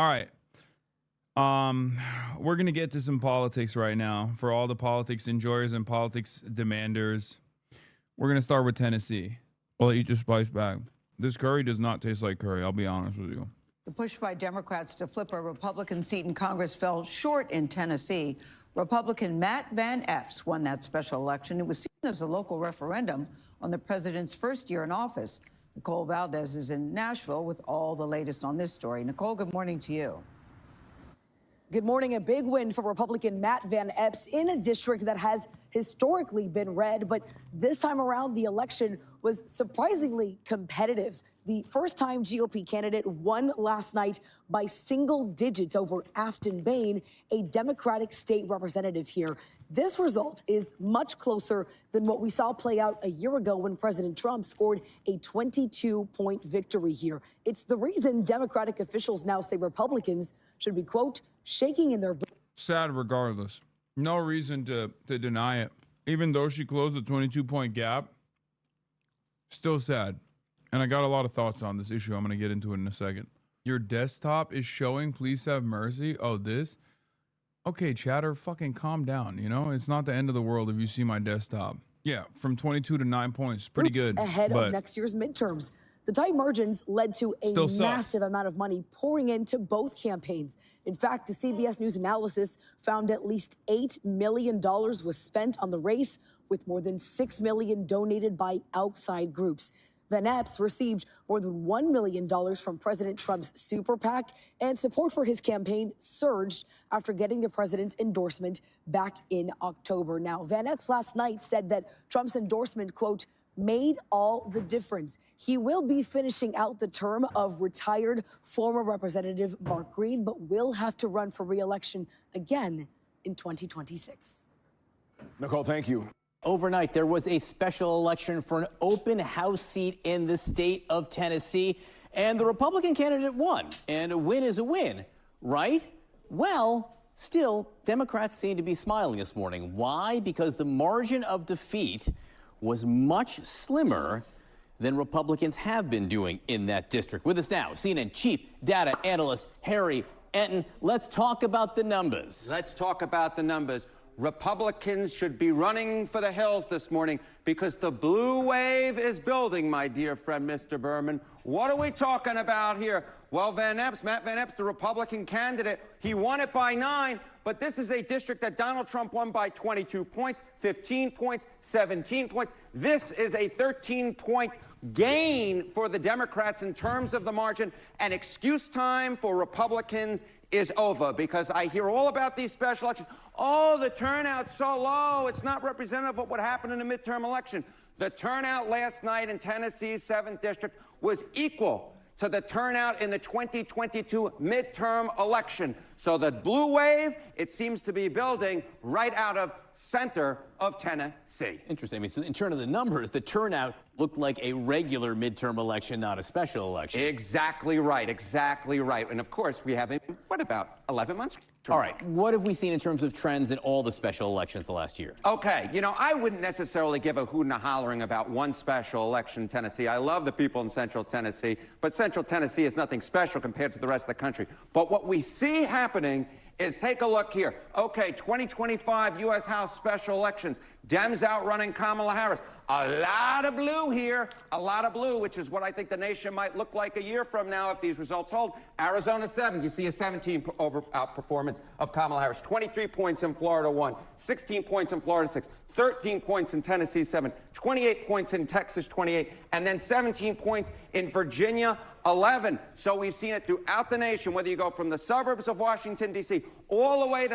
All right. We're going to get to some politics right now for all the politics enjoyers and politics demanders. We're going to start with Tennessee. I'll eat the spice bag. This curry does not taste like curry, I'll be honest with you. The push by Democrats to flip a Republican seat in Congress fell short in Tennessee. Republican Matt Van Epps won that special election. It was seen as a local referendum on the president's first year in office. Nicole Valdez is in Nashville with all the latest on this story. Nicole, good morning to you. Good morning. A big win for Republican Matt Van Epps in a district that has historically been red, but this time around the election was surprisingly competitive. The first-time GOP candidate won last night by single digits over Afton Bain, a Democratic state representative here. This result is much closer than what we saw play out a year ago when President Trump scored a 22-point victory here. It's the reason Democratic officials now say Republicans should be, quote, shaking in their boots. Sad regardless. No reason to deny it. Even though she closed a 22-point gap, still sad. And I got a lot of thoughts on this issue. I'm going to get into it in a second. Your desktop is showing please have mercy. Oh, this? Okay, chatter, fucking calm down. You know, it's not the end of the world if you see my desktop. Yeah, from 22 to 9 points. Pretty good. Ahead of next year's midterms. The tight margins led to a massive amount of money pouring into both campaigns. In fact, a CBS News analysis found at least $8 million was spent on the race, with more than $6 million donated by outside groups. Van Epps received more than $1 million from President Trump's super PAC, and support for his campaign surged after getting the president's endorsement back in October. Now, Van Epps last night said that Trump's endorsement, quote, made all the difference. He will be finishing out the term of retired former Representative Mark Green, but will have to run for re-election again in 2026. Nicole, thank you. Overnight, there was a special election for an open house seat in the state of Tennessee, and the Republican candidate won. And a win is a win, right? Well, still, Democrats seem to be smiling this morning. Why? Because the margin of defeat was much slimmer than Republicans have been doing in that district. With us now, CNN chief data analyst Harry Enton. Let's talk about the numbers. Let's talk about the numbers. Republicans should be running for the hills this morning because the blue wave is building, my dear friend, Mr. Berman. What are we talking about here? Well, Matt Van Epps, the Republican candidate, he won it by 9, but this is a district that Donald Trump won by 22 points, 15 points, 17 points. This is a 13-point gain for the Democrats in terms of the margin, and excuse time for Republicans is over, because I hear all about these special elections. Oh, the turnout's so low, it's not representative of what happened in the midterm election. The turnout last night in Tennessee's 7th district was equal to the turnout in the 2022 midterm election. So the blue wave, it seems to be building right out of center of Tennessee. Interesting. I mean, so in terms of the numbers, the turnout looked like a regular midterm election, not a special election. Exactly right. Exactly right. And of course, we have, what, about 11 months? All right. What have we seen in terms of trends in all the special elections the last year? Okay. You know, I wouldn't necessarily give a hoot and a hollering about one special election in Tennessee. I love the people in Central Tennessee, but Central Tennessee is nothing special compared to the rest of the country. But what we see happening is, take a look here. Okay, 2025 U.S. House special elections. Dems outrunning Kamala Harris. A lot of blue here, a lot of blue, which is what I think the nation might look like a year from now if these results hold. Arizona 7, you see a 17 outperformance of Kamala Harris. 23 points in Florida 1, 16 points in Florida 6, 13 points in Tennessee 7, 28 points in Texas 28, and then 17 points in Virginia 11. So we've seen it throughout the nation, whether you go from the suburbs of Washington, D.C., all the way to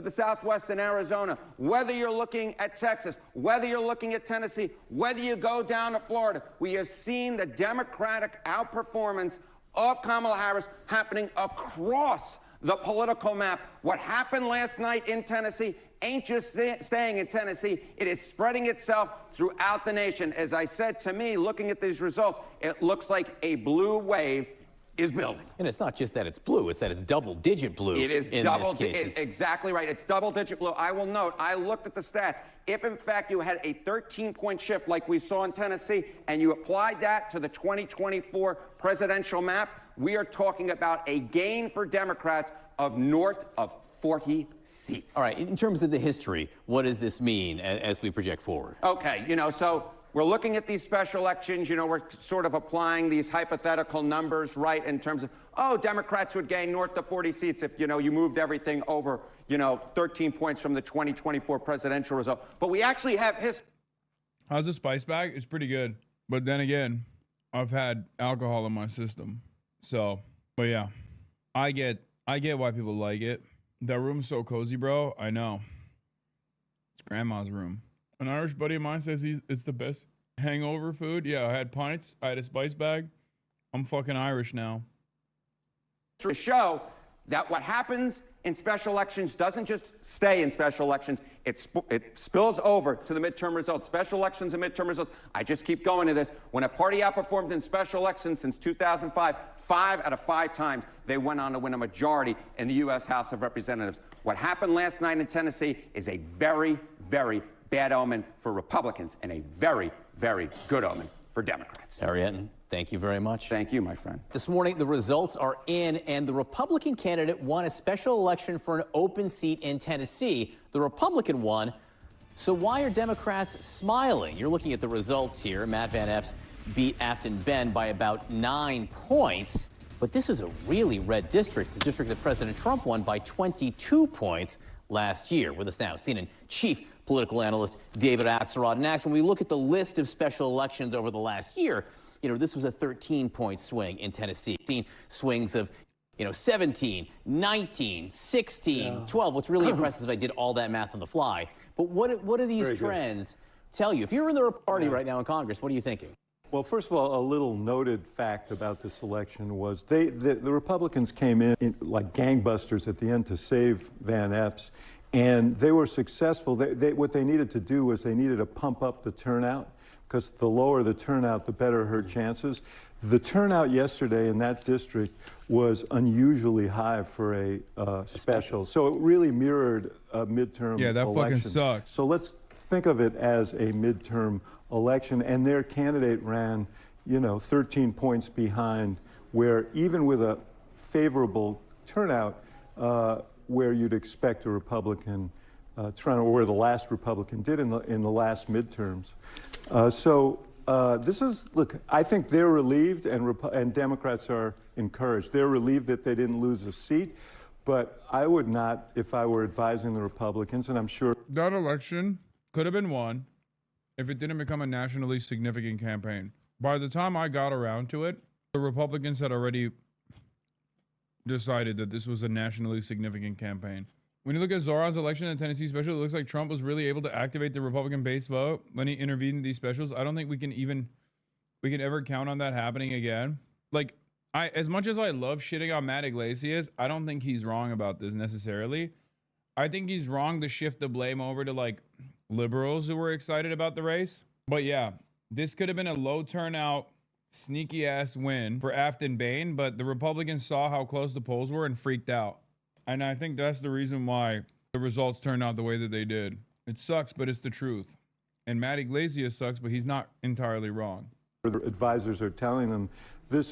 the southwest in Arizona, whether you're looking at Texas, whether you're looking at Tennessee, whether you go down to Florida, we have seen the Democratic outperformance of Kamala Harris happening across the political map. What happened last night in Tennessee ain't just staying in Tennessee. It is spreading itself throughout the nation. As I said, to me, looking at these results, it looks like a blue wave is building. And it's not just that it's blue, it's that it's double-digit blue. It is exactly right. It's double-digit blue. I will note, I looked at the stats. If, in fact, you had a 13-point shift like we saw in Tennessee, and you applied that to the 2024 presidential map, we are talking about a gain for Democrats of north of 40 seats. All right, in terms of the history, what does this mean as we project forward? Okay, so we're looking at these special elections. We're sort of applying these hypothetical numbers, right, in terms of, Democrats would gain north of 40 seats if, you moved everything over, 13 points from the 2024 presidential result. But we actually have How's the spice bag? It's pretty good. But then again, I've had alcohol in my system. So, but yeah, I get why people like it. That room's so cozy, bro. I know. It's grandma's room. An Irish buddy of mine says it's the best hangover food. Yeah, I had pints. I had a spice bag. I'm fucking Irish now. To show that what happens in special elections doesn't just stay in special elections. It spills over to the midterm results. Special elections and midterm results. I just keep going to this. When a party outperformed in special elections since 2005, 5 out of 5 times they went on to win a majority in the U.S. House of Representatives. What happened last night in Tennessee is a very, very bad omen for Republicans and a very, very good omen for Democrats. Harry Etten, thank you very much. Thank you, my friend. This morning, the results are in, and the Republican candidate won a special election for an open seat in Tennessee. The Republican won. So why are Democrats smiling? You're looking at the results here. Matt Van Epps beat Afton Ben by about 9 points. But this is a really red district. It's a district that President Trump won by 22 points last year. With us now, CNN chief political analyst David Axelrod. And Ax, when we look at the list of special elections over the last year, this was a 13-point swing in Tennessee. Swings of, 17, 19, 16, 12. What's really impressive is I did all that math on the fly. But what do these trends tell you? If you're in the party right now in Congress, what are you thinking? Well, first of all, a little noted fact about this election was the Republicans came in like gangbusters at the end to save Van Epps, and they were successful. What they needed to do was they needed to pump up the turnout, because the lower the turnout, the better her chances. The turnout yesterday in that district was unusually high for a special. So it really mirrored a midterm election. Yeah, that fucking sucks. So let's think of it as a midterm election, and their candidate ran, 13 points behind, where even with a favorable turnout, where you'd expect a Republican turnout, or where the last Republican did in the last midterms. This is, look, I think they're relieved, and Democrats are encouraged. They're relieved that they didn't lose a seat, but I would not if I were advising the Republicans, and I'm sure That election could have been won if it didn't become a nationally significant campaign. By the time I got around to it, the Republicans had already decided that this was a nationally significant campaign. When you look at Zoran's election in Tennessee special, it looks like Trump was really able to activate the Republican base vote when he intervened in these specials. I don't think we can ever count on that happening again. Like, as much as I love shitting on Matt Iglesias, I don't think he's wrong about this necessarily. I think he's wrong to shift the blame over to like liberals who were excited about the race. But yeah, this could have been a low turnout, sneaky ass win for Afton Bain, but the Republicans saw how close the polls were and freaked out. And I think that's the reason why the results turned out the way that they did. It sucks, but it's the truth. And Matt Iglesias sucks, but he's not entirely wrong. the advisors are telling them,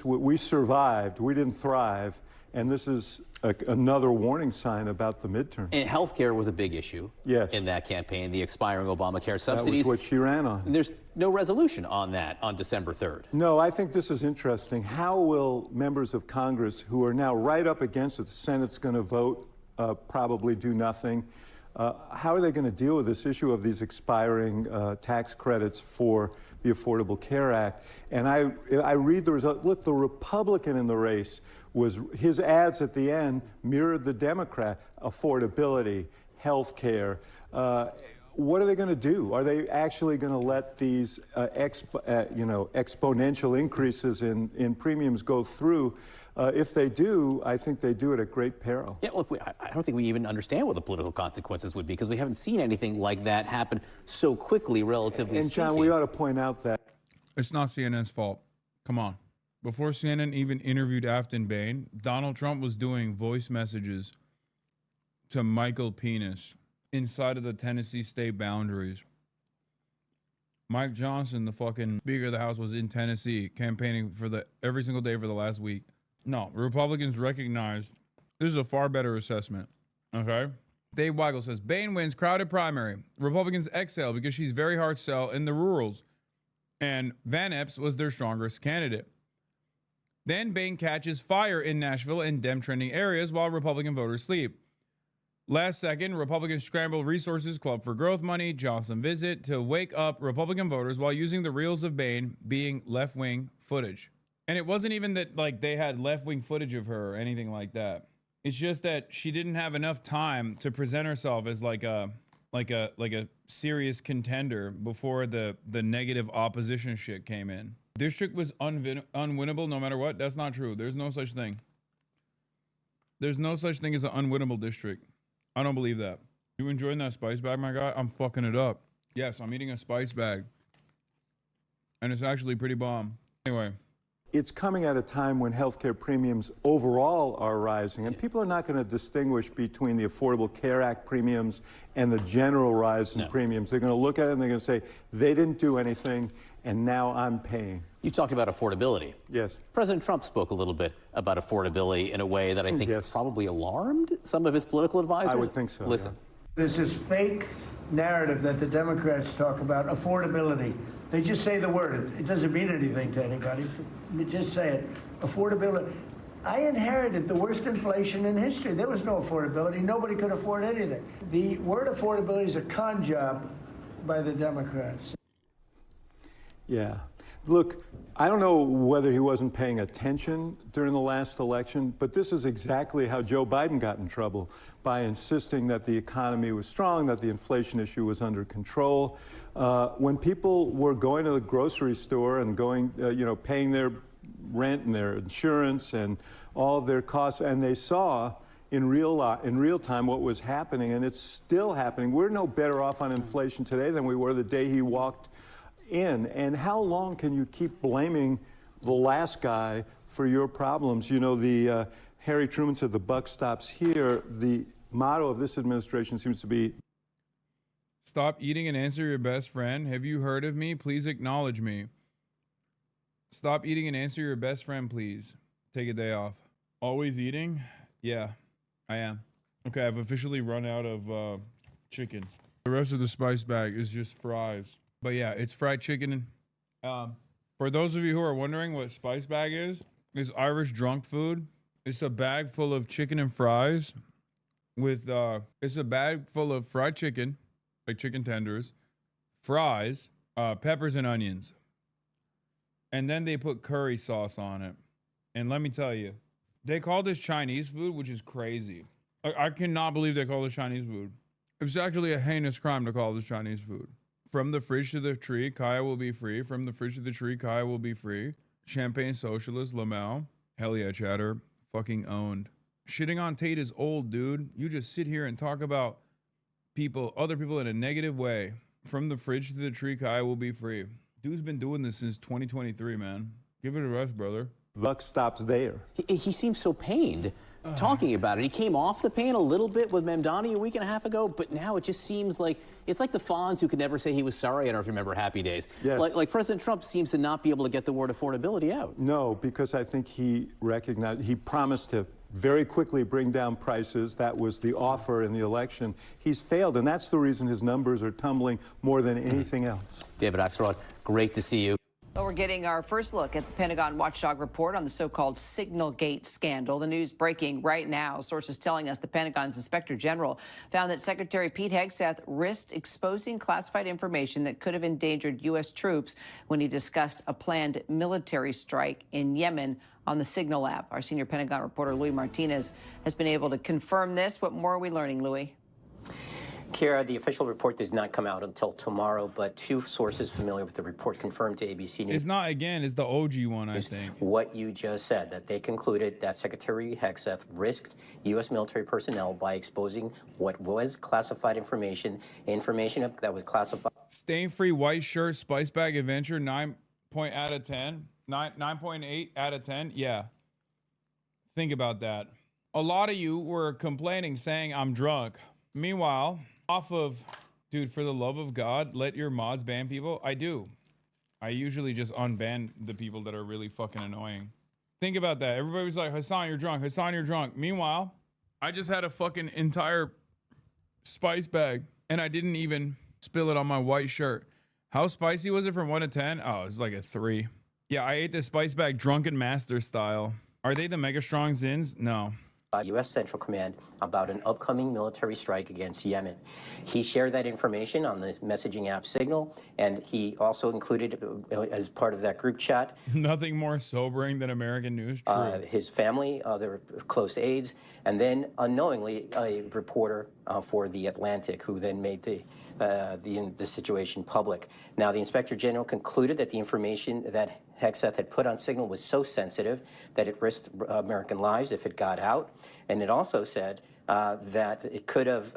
we survived, we didn't thrive, and this is another warning sign about the midterm. And healthcare was a big issue in that campaign, the expiring Obamacare subsidies. That was what she ran on. There's no resolution on that on December 3rd. No, I think this is interesting. How will members of Congress who are now right up against it, the Senate's going to vote, probably do nothing, how are they going to deal with this issue of these expiring tax credits for the Affordable Care Act? And I read the result. Look, the Republican in the race was, his ads at the end mirrored the Democrat. Affordability, health care. What are they going to do? Are they actually going to let these exponential increases in premiums go through? If they do, I think they do it at great peril. Yeah, look, I don't think we even understand what the political consequences would be, because we haven't seen anything like that happen so quickly, relatively speaking. And John, we ought to point out that it's not CNN's fault. Come on. Before CNN even interviewed Afton Bain, Donald Trump was doing voice messages to Michael Penis inside of the Tennessee state boundaries. Mike Johnson, the fucking Speaker of the House, was in Tennessee campaigning for every single day for the last week. No, Republicans recognized this is a far better assessment. Okay. Dave Weigel says Bain wins crowded primary. Republicans exhale because she's very hard sell in the rurals. And Van Epps was their strongest candidate. Then Bain catches fire in Nashville and Dem trending areas while Republican voters sleep. Last second, Republicans scramble resources, Club for Growth money, Johnson visit to wake up Republican voters while using the reels of Bain being left-wing footage. And it wasn't even that like they had left-wing footage of her or anything like that. It's just that she didn't have enough time to present herself as like a serious contender before the negative opposition shit came in. District was unwinnable no matter what. That's not true. There's no such thing. There's no such thing as an unwinnable district. I don't believe that. You enjoying that spice bag, my guy? I'm fucking it up. Yes, I'm eating a spice bag. And it's actually pretty bomb. Anyway. It's coming at a time when healthcare premiums overall are rising, and people are not going to distinguish between the Affordable Care Act premiums and the general rise in premiums. They're going to look at it and they're going to say, they didn't do anything, and now I'm paying. You talked about affordability. Yes. President Trump spoke a little bit about affordability in a way that I think probably alarmed some of his political advisors. I would think so. Listen. Yeah. There's this fake narrative that the Democrats talk about, affordability. They just say the word. It doesn't mean anything to anybody. They just say it. Affordability. I inherited the worst inflation in history. There was no affordability. Nobody could afford anything. The word affordability is a con job by the Democrats. Yeah. Look, I don't know whether he wasn't paying attention during the last election, but this is exactly how Joe Biden got in trouble, by insisting that the economy was strong, that the inflation issue was under control. When people were going to the grocery store and going, paying their rent and their insurance and all of their costs, and they saw in real time what was happening, and it's still happening. We're no better off on inflation today than we were the day he walked in. And how long can you keep blaming the last guy for your problems? You know, the Harry Truman said the buck stops here. The motto of this administration seems to be, stop eating and answer your best friend. Have you heard of me? Please acknowledge me. Stop eating and answer your best friend, please. Take a day off. Always eating? Yeah, I am. Okay, I've officially run out of chicken. The rest of the spice bag is just fries. But yeah, it's fried chicken. For those of you who are wondering what spice bag is Irish drunk food. It's a bag full of chicken and fries with, it's a bag full of fried chicken, like chicken tenders, fries, peppers and onions. And then they put curry sauce on it. And let me tell you, they call this Chinese food, which is crazy. I cannot believe they call this Chinese food. It's actually a heinous crime to call this Chinese food. From the fridge to the tree, Kaya will be free. From the fridge to the tree, Kaya will be free. Champagne socialist, Lamau. Hell yeah, chatter. Fucking owned. Shitting on Tate is old, dude. You just sit here and talk about other people in a negative way. From the fridge to the tree, Kaya will be free. Dude's been doing this since 2023, man. Give it a rest, brother. buck stops there. He seems so pained talking about it. He came off the pain a little bit with Mamdani a week and a half ago, but now it just seems like it's like the Fonz who could never say he was sorry. I don't know if you remember Happy Days. Yes. Like President Trump seems to not be able to get the word affordability out. No, because I think he promised to very quickly bring down prices. That was the offer in the election. He's failed, and that's the reason his numbers are tumbling more than anything else. David Axelrod, great to see you. Well, we're getting our first look at the Pentagon watchdog report on the so-called Signalgate scandal. The news breaking right now. Sources telling us the Pentagon's Inspector General found that Secretary Pete Hegseth risked exposing classified information that could have endangered U.S. troops when he discussed a planned military strike in Yemen on the Signal Lab. Our senior Pentagon reporter, Louis Martinez, has been able to confirm this. What more are we learning, Louis? Kira, the official report does not come out until tomorrow, but two sources familiar with the report confirmed to ABC News. It's not, again, it's the OG one, I think. What you just said, that they concluded that Secretary Hegseth risked U.S. military personnel by exposing what was classified information that was classified. Stain-free white shirt, spice bag adventure, 9 out of 10. 9.8 out of 10. Yeah. Think about that. A lot of you were complaining, saying I'm drunk. Meanwhile, off of, dude, for the love of God, let your mods ban people. I do. I usually just unban the people that are really fucking annoying. Think about that. Everybody was like, Hassan, you're drunk. Hassan, you're drunk. Meanwhile, I just had a fucking entire spice bag and I didn't even spill it on my white shirt. How spicy was it from 1 to 10? Oh, it was like a 3. Yeah, I ate this spice bag drunken master style. Are they the Mega Strong Zins? No. U.S. Central Command about an upcoming military strike against Yemen. He shared that information on the messaging app Signal, and he also included as part of that group chat Nothing more sobering than American news. True. his family, other close aides, and then unknowingly a reporter for The Atlantic, who then made the situation public. Now, the Inspector General concluded that the information that Hegseth had put on Signal was so sensitive that it risked American lives if it got out. And it also said that it could have,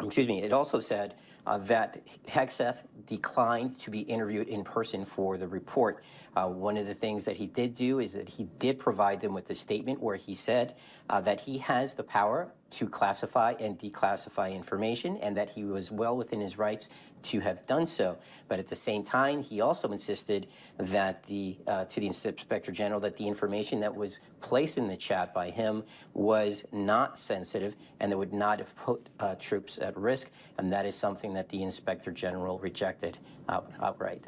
it also said that Hegseth declined to be interviewed in person for the report. One of the things that he did do is that he did provide them with a statement where he said that he has the power to classify and declassify information and that he was well within his rights to have done so. But at the same time, he also insisted that to the Inspector General that the information that was placed in the chat by him was not sensitive and that would not have put troops at risk. And that is something that the Inspector General rejected outright.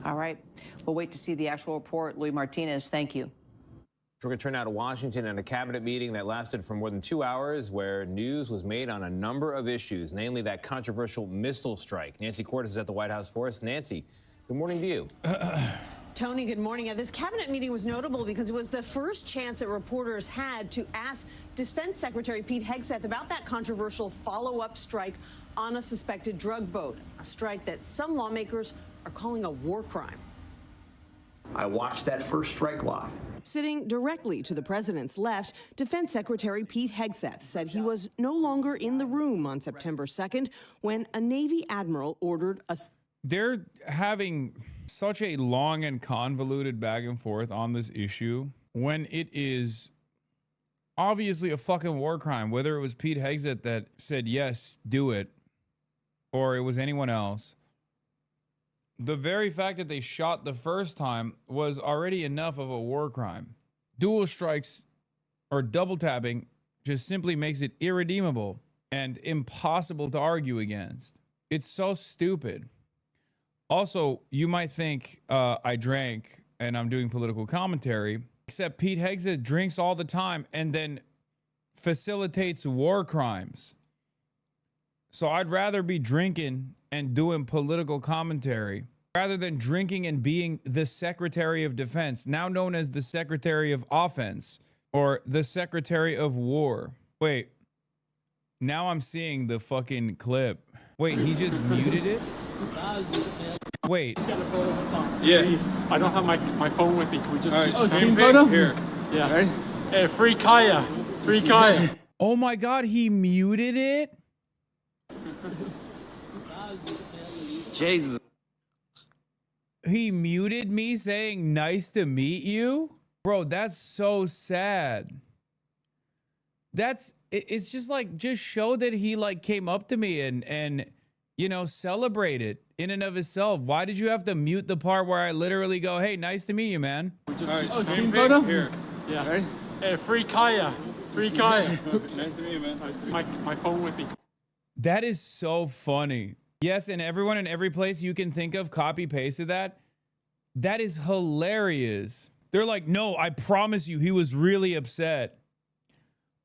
All right. We'll wait to see the actual report. Louis Martinez, thank you. We're going to turn out to Washington and a cabinet meeting that lasted for more than 2 hours where news was made on a number of issues, namely that controversial missile strike. Nancy Cordes is at the White House for us. Nancy, good morning to you. Tony, good morning. This cabinet meeting was notable because it was the first chance that reporters had to ask Defense Secretary Pete Hegseth about that controversial follow-up strike on a suspected drug boat, a strike that some lawmakers are calling a war crime. I watched that first strike live. Sitting directly to the president's left, Defense Secretary Pete Hegseth said he was no longer in the room on September 2nd when a Navy admiral ordered a... They're having such a long and convoluted back and forth on this issue when it is obviously a fucking war crime, whether it was Pete Hegseth that said, yes, do it, or it was anyone else. The very fact that they shot the first time was already enough of a war crime. Dual strikes or double tapping just simply makes it irredeemable and impossible to argue against. It's so stupid. Also, you might think I drank and I'm doing political commentary, except Pete Hegseth drinks all the time and then facilitates war crimes. So I'd rather be drinking and doing political commentary rather than drinking and being the Secretary of Defense, now known as the Secretary of Offense or the Secretary of War. Wait, now I'm seeing the fucking clip. Wait, he just muted it? Wait. Yeah, I don't have my phone with me. Can we just screen photo? Here. Yeah. Right? Hey, free Kaya. Free Kaya. Oh my God, he muted it? Jesus. He muted me saying, nice to meet you? Bro, that's so sad. It's just like, just show that he like came up to me and you know, celebrate it in and of itself. Why did you have to mute the part where I literally go, hey, nice to meet you, man? Screen photo? Here. Yeah. Right? Hey, free Kaya. Free Kaya. Nice to meet you, man. My phone with me. That is so funny. Yes, and everyone in every place you can think of copy pasted that. That is hilarious. They're like, no, I promise you he was really upset.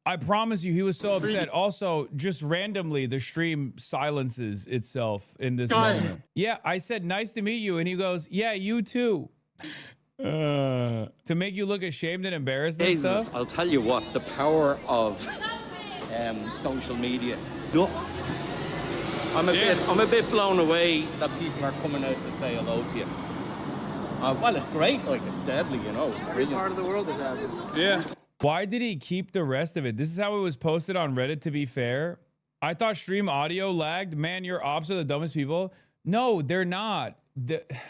I promise you he was so upset. Also, just randomly, the stream silences itself in this moment. Yeah, I said, nice to meet you. And he goes, yeah, you too. To make you look ashamed and embarrassed and stuff. I'll tell you what, the power of social media. Nuts. I'm a bit blown away that people are coming out to say hello to you. Well, it's great. Like, it's deadly, you know. It's brilliant. Part of the world that happens. Yeah. Why did he keep the rest of it? This is how it was posted on Reddit, to be fair. I thought stream audio lagged. Man, your ops are the dumbest people. No, they're not.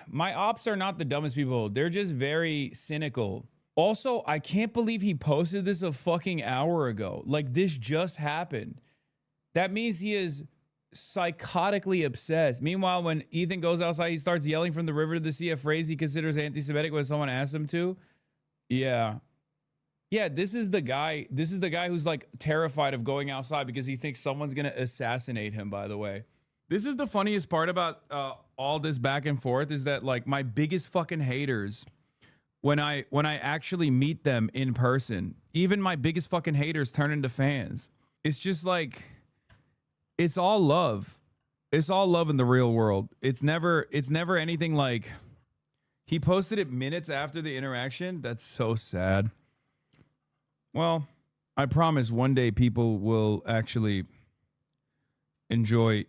My ops are not the dumbest people. They're just very cynical. Also, I can't believe he posted this a fucking hour ago. Like, this just happened. That means he is psychotically obsessed. Meanwhile, when Ethan goes outside, he starts yelling from the river to the sea a phrase he considers anti-Semitic when someone asks him to. Yeah. Yeah, this is the guy who's like terrified of going outside because he thinks someone's going to assassinate him, by the way. This is the funniest part about all this back and forth is that like my biggest fucking haters, when I actually meet them in person, even my biggest fucking haters turn into fans. It's just like, it's all love. It's all love in the real world. It's never anything like, he posted it minutes after the interaction. That's so sad. Well, I promise one day people will actually enjoy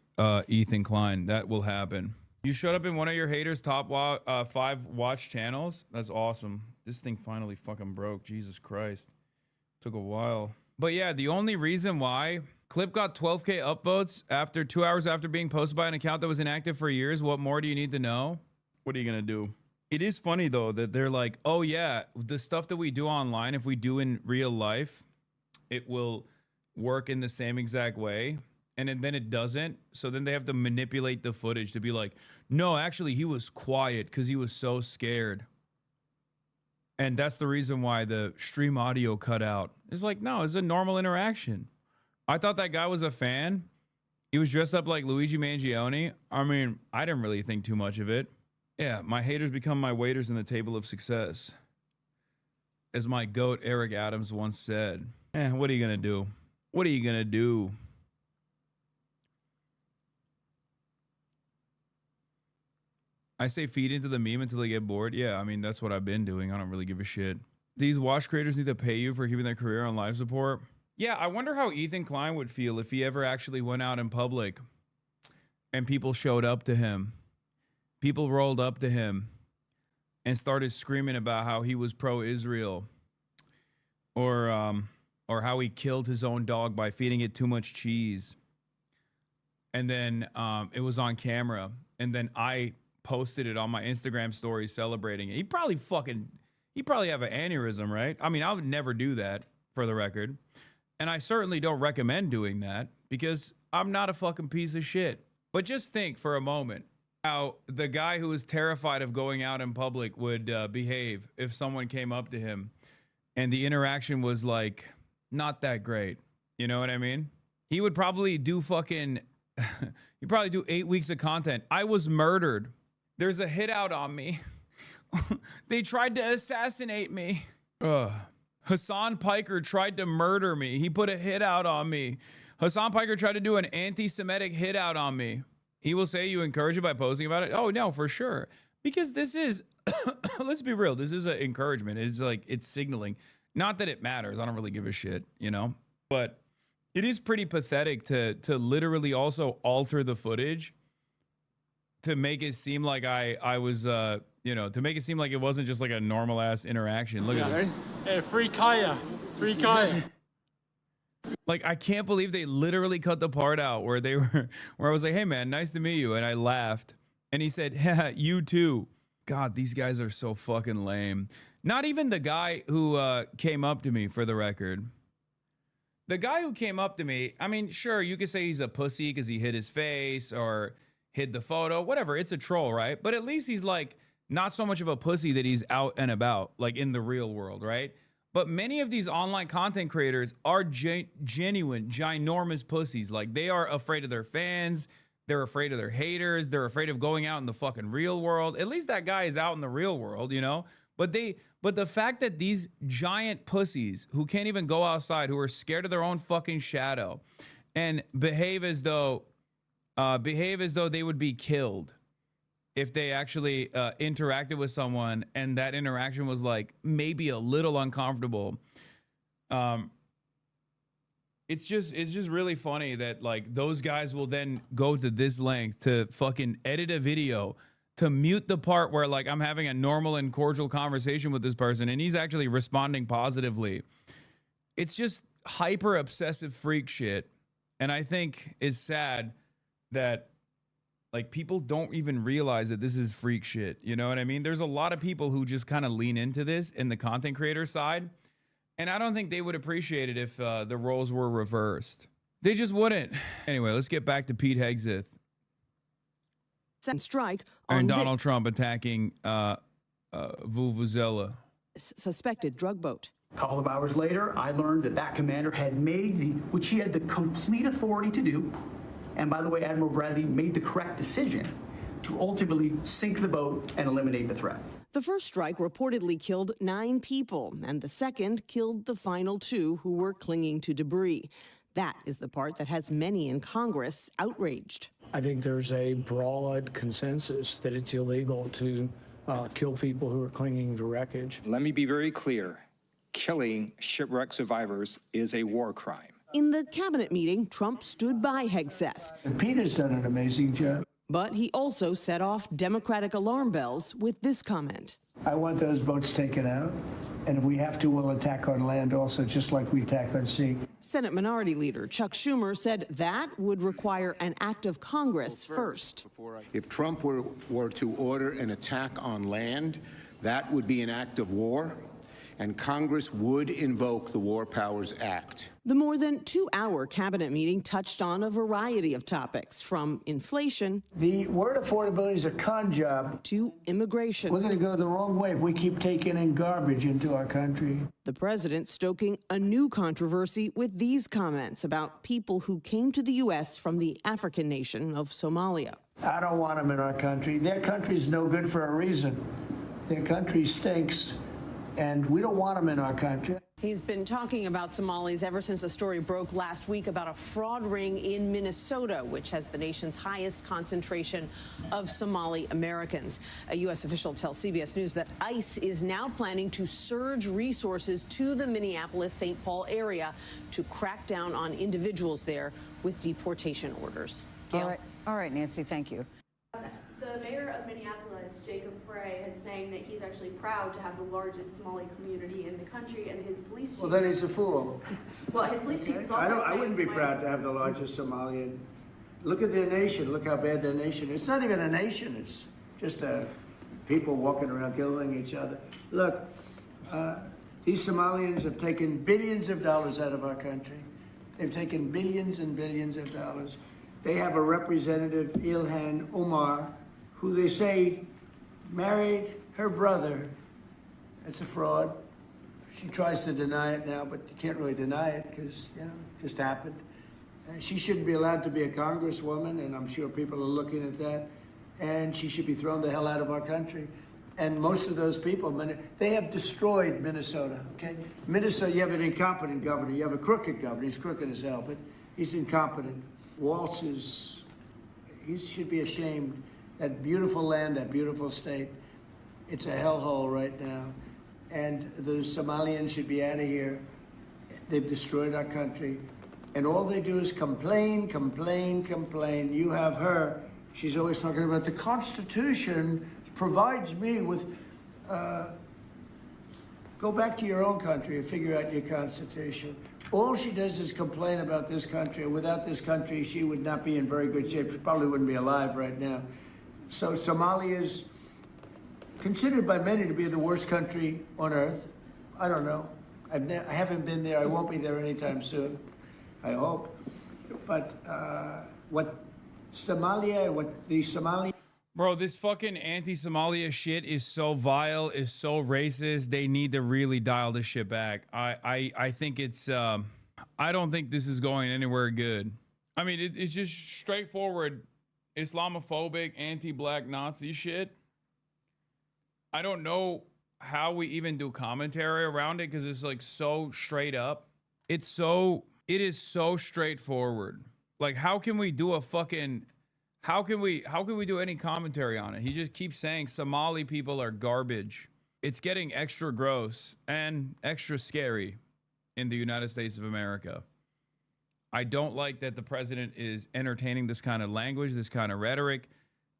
Ethan Klein. That will happen. You showed up in one of your haters' top 5 watch channels. That's awesome. This thing finally fucking broke. Jesus Christ. Took a while. But yeah, the only reason why clip got 12K upvotes after 2 hours after being posted by an account that was inactive for years. What more do you need to know? What are you going to do? It is funny though that they're like, oh yeah, the stuff that we do online, if we do in real life, it will work in the same exact way. And then it doesn't. So then they have to manipulate the footage to be like, no, actually he was quiet because he was so scared. And that's the reason why the stream audio cut out. It's like, no, it's a normal interaction. I thought that guy was a fan. He was dressed up like Luigi Mangione. I mean, I didn't really think too much of it. Yeah, my haters become my waiters in the table of success. As my GOAT Eric Adams once said. What are you going to do? What are you going to do? I say feed into the meme until they get bored. Yeah, I mean, that's what I've been doing. I don't really give a shit. These watch creators need to pay you for keeping their career on live support. Yeah, I wonder how Ethan Klein would feel if he ever actually went out in public and people showed up to him. People rolled up to him and started screaming about how he was pro-Israel or how he killed his own dog by feeding it too much cheese. And then it was on camera. And then I posted it on my Instagram story celebrating it. He'd probably have an aneurysm, right? I mean, I would never do that, for the record. And I certainly don't recommend doing that because I'm not a fucking piece of shit. But just think for a moment how the guy who was terrified of going out in public would behave if someone came up to him and the interaction was like not that great. You know what I mean? He would probably do fucking he'd probably do 8 weeks of content. I was murdered. There's a hit out on me. They tried to assassinate me. Hassan Piker tried to murder me. He put a hit out on me. Hassan Piker tried to do an anti-Semitic hit out on me. He will say you encourage it by posting about it. Oh, no, for sure. Because this is, let's be real. This is an encouragement. It's like, it's signaling. Not that it matters. I don't really give a shit, you know? But it is pretty pathetic to literally also alter the footage to make it seem like I was, you know, to make it seem like it wasn't just like a normal ass interaction. Look at this. Hey, free Kaya. Free Kaya. Like, I can't believe they literally cut the part out where they were, where I was like, hey man, nice to meet you. And I laughed. And he said, yeah, you too. God, these guys are so fucking lame. Not even the guy who came up to me, for the record. The guy who came up to me, I mean, sure, you could say he's a pussy because he hid his face or hid the photo, whatever. It's a troll, right? But at least he's like not so much of a pussy that he's out and about, like in the real world, right? But many of these online content creators are genuine, ginormous pussies. Like, they are afraid of their fans. They're afraid of their haters. They're afraid of going out in the fucking real world. At least that guy is out in the real world, you know? But the fact that these giant pussies who can't even go outside, who are scared of their own fucking shadow and behave as though they would be killed if they actually interacted with someone and that interaction was like maybe a little uncomfortable. It's just really funny that like those guys will then go to this length to fucking edit a video to mute the part where like I'm having a normal and cordial conversation with this person and he's actually responding positively. It's just hyper obsessive freak shit. And I think it's sad that like people don't even realize that this is freak shit. You know what I mean? There's a lot of people who just kind of lean into this in the content creator side. And I don't think they would appreciate it if the roles were reversed. They just wouldn't. Anyway, let's get back to Pete Hegseth. Strike and Donald Trump attacking Vuvuzela. this suspected drug boat. A couple of hours later, I learned that that commander had made which he had the complete authority to do, and by the way, Admiral Bradley made the correct decision to ultimately sink the boat and eliminate the threat. The first strike reportedly killed 9 people, and the second killed the final 2 who were clinging to debris. That is the part that has many in Congress outraged. I think there's a broad consensus that it's illegal to kill people who are clinging to wreckage. Let me be very clear. Killing shipwreck survivors is a war crime. In the cabinet meeting, Trump stood by Hegseth. And Peter's done an amazing job. But he also set off Democratic alarm bells with this comment. I want those boats taken out. And if we have to, we'll attack on land also, just like we attack on sea. Senate Minority Leader Chuck Schumer said that would require an act of Congress first. If Trump were to order an attack on land, that would be an act of war, and Congress would invoke the War Powers Act. The more than 2-hour cabinet meeting touched on a variety of topics, from inflation. The word affordability is a con job. To immigration. We're going to go the wrong way if we keep taking in garbage into our country. The president stoking a new controversy with these comments about people who came to the U.S. from the African nation of Somalia. I don't want them in our country. Their country's no good for a reason. Their country stinks, and we don't want them in our country. He's been talking about Somalis ever since a story broke last week about a fraud ring in Minnesota, which has the nation's highest concentration of Somali Americans. A U.S. official tells CBS News that ICE is now planning to surge resources to the Minneapolis-St. Paul area to crack down on individuals there with deportation orders. Gail? All right, Nancy, thank you. The mayor of Minneapolis, Jacob Frey, is saying that he's actually proud to have the largest Somali community in the country, and his police chief... Well, then he's a fool. Well, his police chief is also saying... I wouldn't be proud to have the largest Somalian. Look at their nation. Look how bad their nation is. It's not even a nation. It's just people walking around killing each other. Look, these Somalians have taken billions of dollars out of our country. They've taken billions and billions of dollars. They have a representative, Ilhan Omar, who they say married her brother. It's a fraud. She tries to deny it now, but you can't really deny it because, you know, it just happened. She shouldn't be allowed to be a congresswoman, and I'm sure people are looking at that. And she should be thrown the hell out of our country. And most of those people, they have destroyed Minnesota, okay? Minnesota, you have an incompetent governor. You have a crooked governor. He's crooked as hell, but he's incompetent. Waltz he should be ashamed. That beautiful land, that beautiful state, it's a hellhole right now. And the Somalians should be out of here. They've destroyed our country. And all they do is complain, complain, complain. You have her. She's always talking about the Constitution provides me with, go back to your own country and figure out your Constitution. All she does is complain about this country. Without this country, she would not be in very good shape. She probably wouldn't be alive right now. So Somalia is considered by many to be the worst country on earth. I don't know. I haven't been there. I won't be there anytime soon, I hope. But what the Somali... Bro, this fucking anti-Somalia shit is so vile, is so racist. They need to really dial this shit back. I think it's, I don't think this is going anywhere good. I mean, it's just straightforward Islamophobic, anti-black Nazi shit. I don't know how we even do commentary around it because it's like so straight up. It is so straightforward. Like, how can we do a fucking... How can we do any commentary on it? He just keeps saying Somali people are garbage. It's getting extra gross and extra scary in the United States of America. I don't like that the president is entertaining this kind of language, this kind of rhetoric,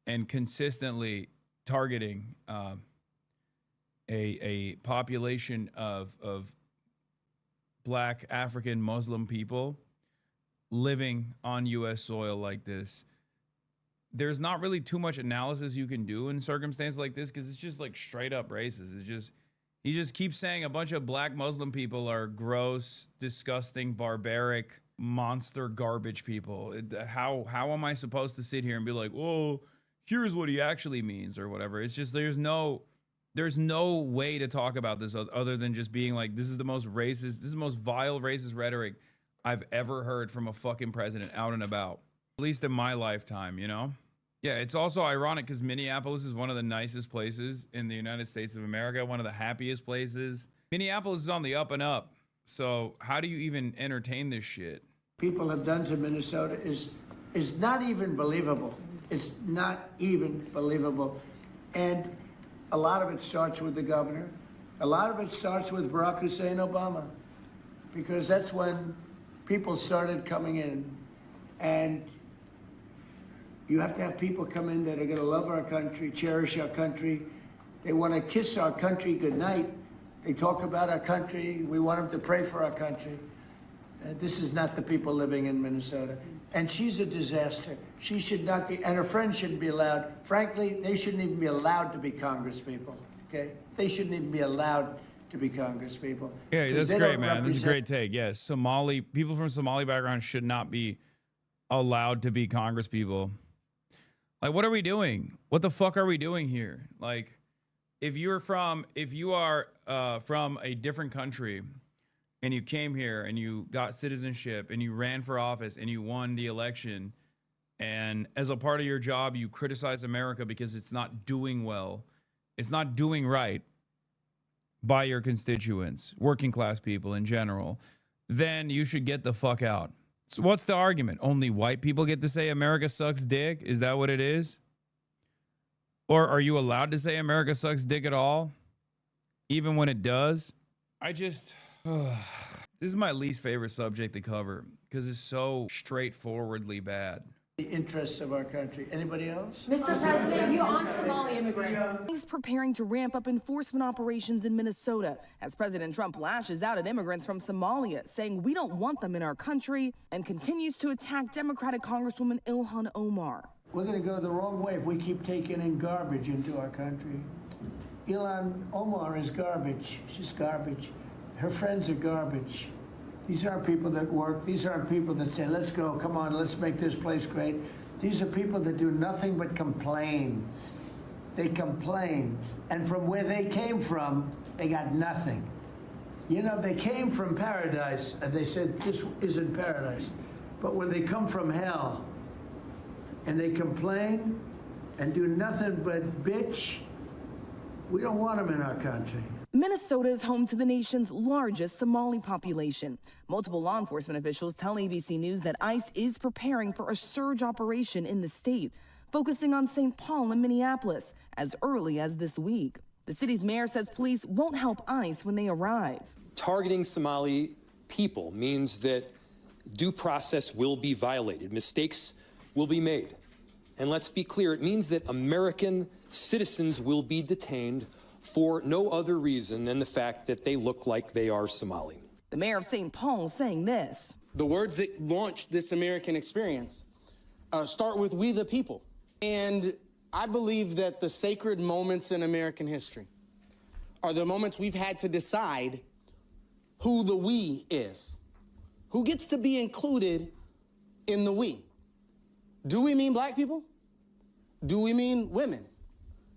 and consistently targeting a population of black African Muslim people living on U.S. soil like this. There's not really too much analysis you can do in circumstances like this because it's just like straight up racist. It's just, he just keeps saying a bunch of black Muslim people are gross, disgusting, barbaric, monster garbage people. How am I supposed to sit here and be like, oh, here's what he actually means or whatever? It's just, there's no There's no way to talk about this other than just being like, this is the most racist, this is the most vile racist rhetoric I've ever heard from a fucking president out and about, at least in my lifetime, you know? Yeah, it's also ironic because Minneapolis is one of the nicest places in the United States of America, one of the happiest places. Minneapolis is on the up and up. So how do you even entertain this shit? People have done to Minnesota is not even believable. It's not even believable. And a lot of it starts with the governor. A lot of it starts with Barack Hussein Obama, because that's when people started coming in. And you have to have people come in that are going to love our country, cherish our country. They want to kiss our country goodnight. They talk about our country. We want them to pray for our country. This is not the people living in Minnesota. And she's a disaster. She should not be, and her friends shouldn't be allowed. Frankly, they shouldn't even be allowed to be congresspeople, okay? They shouldn't even be allowed to be congresspeople. Yeah, that's great, man. That's a great take. Yes, people from Somali background should not be allowed to be congresspeople. Like, what are we doing? What the fuck are we doing here? Like, if you are from a different country and you came here and you got citizenship and you ran for office and you won the election, and as a part of your job, you criticize America because it's not doing well, it's not doing right by your constituents, working class people in general, then you should get the fuck out. So what's the argument? Only white people get to say America sucks dick? Is that what it is? Or are you allowed to say America sucks dick at all? Even when it does? This is my least favorite subject to cover because it's so straightforwardly bad. The interests of our country. Anybody else? Mr. President, you on Somali immigrants. He's preparing to ramp up enforcement operations in Minnesota as President Trump lashes out at immigrants from Somalia, saying we don't want them in our country, and continues to attack Democratic Congresswoman Ilhan Omar. We're going to go the wrong way if we keep taking in garbage into our country. Ilhan Omar is garbage. She's garbage. Her friends are garbage. These aren't people that work. These aren't people that say, let's go, come on, let's make this place great. These are people that do nothing but complain. They complain. And from where they came from, they got nothing. You know, they came from paradise, and they said, this isn't paradise. But when they come from hell, and they complain and do nothing but bitch, we don't want them in our country. Minnesota is home to the nation's largest Somali population. Multiple law enforcement officials tell ABC News that ICE is preparing for a surge operation in the state, focusing on St. Paul and Minneapolis as early as this week. The city's mayor says police won't help ICE when they arrive. Targeting Somali people means that due process will be violated. Mistakes will be made. And let's be clear, it means that American citizens will be detained for no other reason than the fact that they look like they are Somali. The mayor of St. Paul saying this. The words that launched this American experience start with we the people. And I believe that the sacred moments in American history are the moments we've had to decide who the we is. Who gets to be included in the we? Do we mean black people? Do we mean women?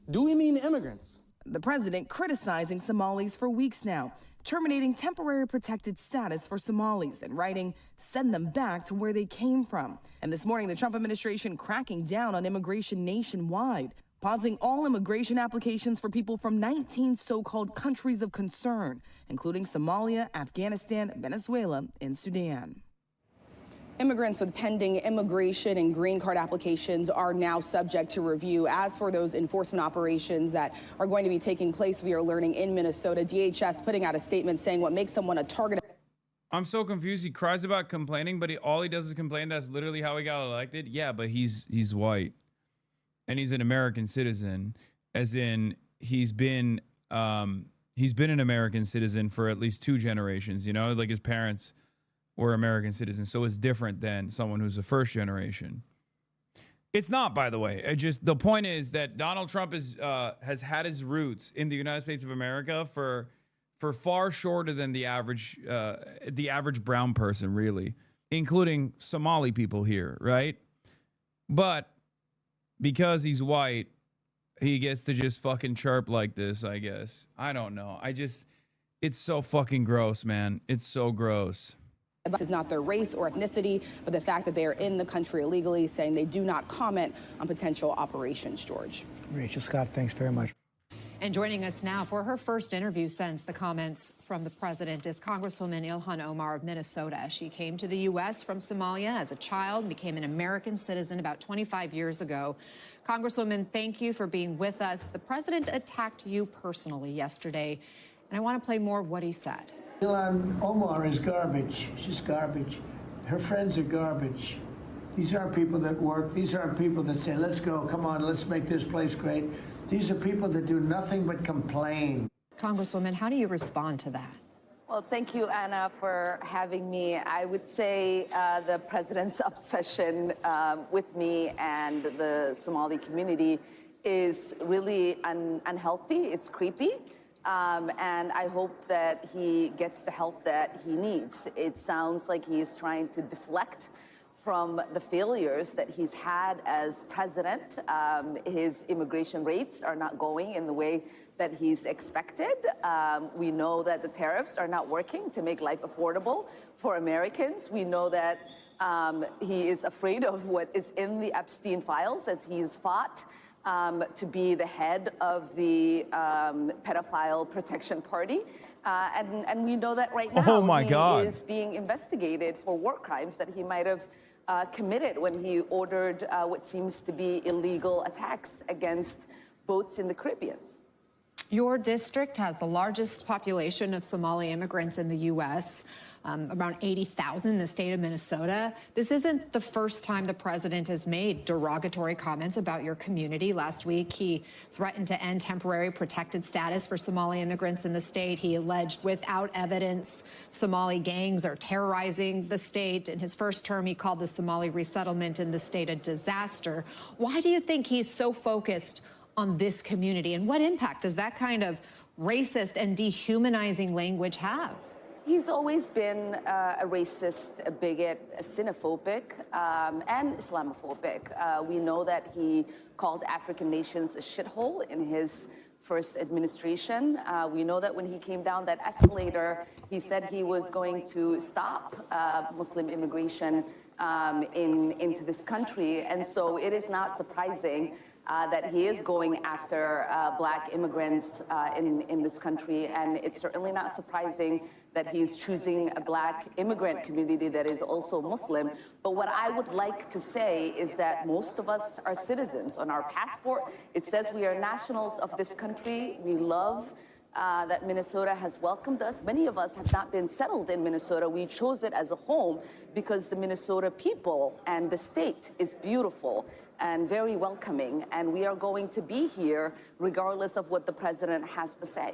Do we mean immigrants? The president criticizing Somalis for weeks now, terminating temporary protected status for Somalis and writing, send them back to where they came from. And this morning, the Trump administration cracking down on immigration nationwide, pausing all immigration applications for people from 19 so-called countries of concern, including Somalia, Afghanistan, Venezuela, and Sudan. Immigrants with pending immigration and green card applications are now subject to review. As for those enforcement operations that are going to be taking place, we are learning in Minnesota, DHS putting out a statement saying what makes someone a target. I'm so confused. He cries about complaining, but all he does is complain. That's literally how he got elected. Yeah, but he's white, and he's an American citizen, as in he's been an American citizen for at least 2 generations. You know, like his parents were American citizens, so it's different than someone who's a first generation. It's not, by the way. The point is that Donald Trump has had his roots in the United States of America for far shorter than the average brown person, really, including Somali people here, right? But because he's white he gets to just fucking chirp like this, I guess. I don't know. It's so fucking gross, man. It's so gross. This is not their race or ethnicity, but the fact that they are in the country illegally, saying they do not comment on potential operations, George. Rachel Scott, thanks very much. And joining us now for her first interview since the comments from the president is Congresswoman Ilhan Omar of Minnesota. She came to the U.S. from Somalia as a child, became an American citizen about 25 years ago. Congresswoman, thank you for being with us. The president attacked you personally yesterday, and I want to play more of what he said. Ilhan Omar is garbage. She's garbage. Her friends are garbage. These aren't people that work. These aren't people that say, let's go, come on, let's make this place great. These are people that do nothing but complain. Congresswoman, how do you respond to that? Well, thank you, Anna, for having me. I would say the president's obsession with me and the Somali community is really unhealthy. It's creepy. And I hope that he gets the help that he needs. It sounds like he is trying to deflect from the failures that he's had as president. His immigration rates are not going in the way that he's expected. We know that the tariffs are not working to make life affordable for Americans. We know that he is afraid of what is in the Epstein files as he's fought to be the head of the pedophile protection party. And we know that right now he is being investigated for war crimes that he might have committed when he ordered what seems to be illegal attacks against boats in the Caribbean. Your district has the largest population of Somali immigrants in the U.S., around 80,000 in the state of Minnesota. This isn't the first time the president has made derogatory comments about your community. Last week, he threatened to end temporary protected status for Somali immigrants in the state. He alleged without evidence Somali gangs are terrorizing the state. In his first term, he called the Somali resettlement in the state a disaster. Why do you think he's so focused on this community, and what impact does that kind of racist and dehumanizing language have? He's always been a racist, a bigot, a xenophobic, and Islamophobic. We know that he called African nations a shithole in his first administration. We know that when he came down that escalator, he said he was going to stop Muslim immigration into this country. And so it is not surprising that he is going after black immigrants in this country. And it's certainly not surprising that he's choosing a black immigrant community that is also Muslim. But what I would like to say is that most of us are citizens. On our passport, it says we are nationals of this country. We love that Minnesota has welcomed us. Many of us have not been settled in Minnesota. We chose it as a home because the Minnesota people and the state is beautiful and very welcoming. And we are going to be here regardless of what the president has to say.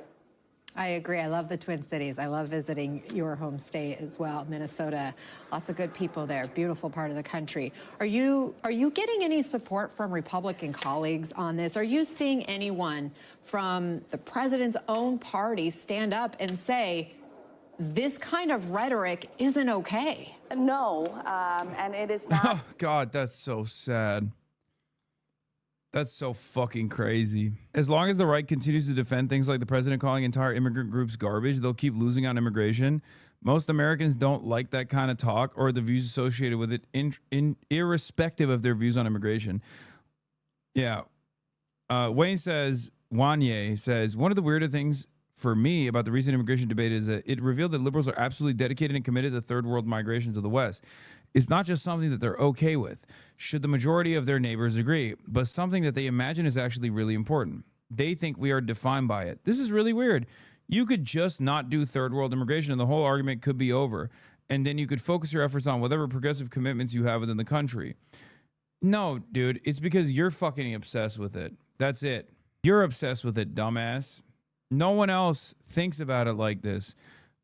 I agree. I love the Twin Cities. I love visiting your home state as well, Minnesota. Lots of good people there. Beautiful part of the country. Are you getting any support from Republican colleagues on this? Are you seeing anyone from the president's own party stand up and say, this kind of rhetoric isn't okay? No, and it is not. Oh, God, that's so sad. That's so fucking crazy. As long as the right continues to defend things like the president calling entire immigrant groups garbage, they'll keep losing on immigration. Most Americans don't like that kind of talk or the views associated with it, irrespective of their views on immigration. Yeah. Wanye says, one of the weirder things for me about the recent immigration debate is that it revealed that liberals are absolutely dedicated and committed to third world migration to the West. It's not just something that they're okay with, should the majority of their neighbors agree, but something that they imagine is actually really important. They think we are defined by it. This is really weird. You could just not do third world immigration and the whole argument could be over. And then you could focus your efforts on whatever progressive commitments you have within the country. No, dude, it's because you're fucking obsessed with it. That's it. You're obsessed with it, dumbass. No one else thinks about it like this.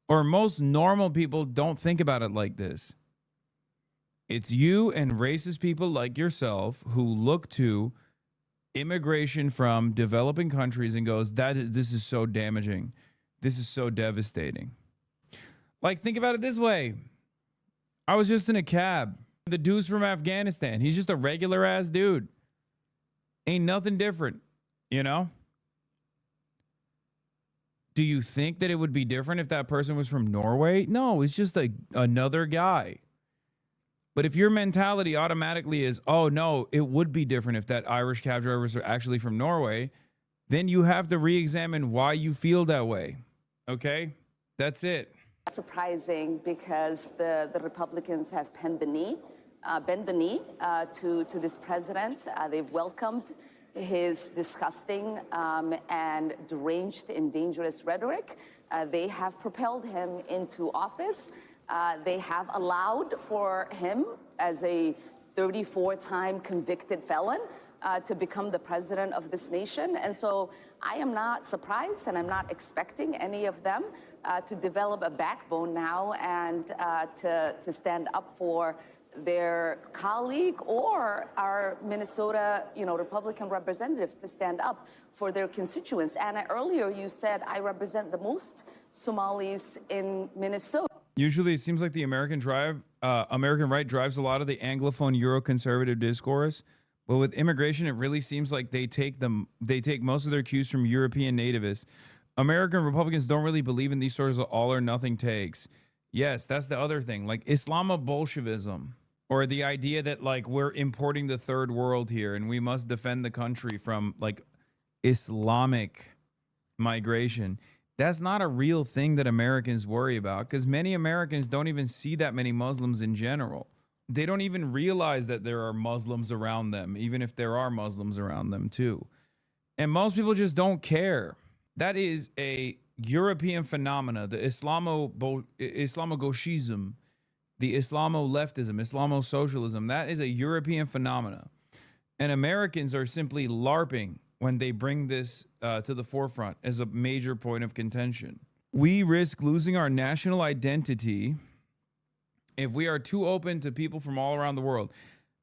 Or most normal people don't think about it like this. It's you and racist people like yourself who look to immigration from developing countries and goes, this is so damaging. This is so devastating. Like, think about it this way. I was just in a cab. The dude's from Afghanistan. He's just a regular ass dude. Ain't nothing different. You know? Do you think that it would be different if that person was from Norway? No, it's just another guy. But if your mentality automatically is, oh, no, it would be different if that Irish cab driver was actually from Norway, then you have to re-examine why you feel that way. Okay? That's it. Surprising because the Republicans have bent the knee to this president. They've welcomed his disgusting and deranged and dangerous rhetoric. They have propelled him into office. They have allowed for him, as a 34-time convicted felon, to become the president of this nation. And so I am not surprised, and I'm not expecting any of them to develop a backbone now and to stand up for their colleague or our Minnesota, Republican representatives to stand up for their constituents. And earlier you said I represent the most Somalis in Minnesota. Usually it seems like the American right drives a lot of the Anglophone Euro-conservative discourse. But with immigration, it really seems like they take most of their cues from European nativists. American Republicans don't really believe in these sorts of all or nothing takes. Yes, that's the other thing. Like Islamo-Bolshevism, or the idea that like we're importing the third world here and we must defend the country from like Islamic migration. That's not a real thing that Americans worry about, because many Americans don't even see that many Muslims in general. They don't even realize that there are Muslims around them, even if there are Muslims around them too. And most people just don't care. That is a European phenomena, the Islamo-Gauchism, the Islamo-leftism, Islamo-socialism. That is a European phenomena. And Americans are simply LARPing when they bring this to the forefront as a major point of contention. We risk losing our national identity if we are too open to people from all around the world.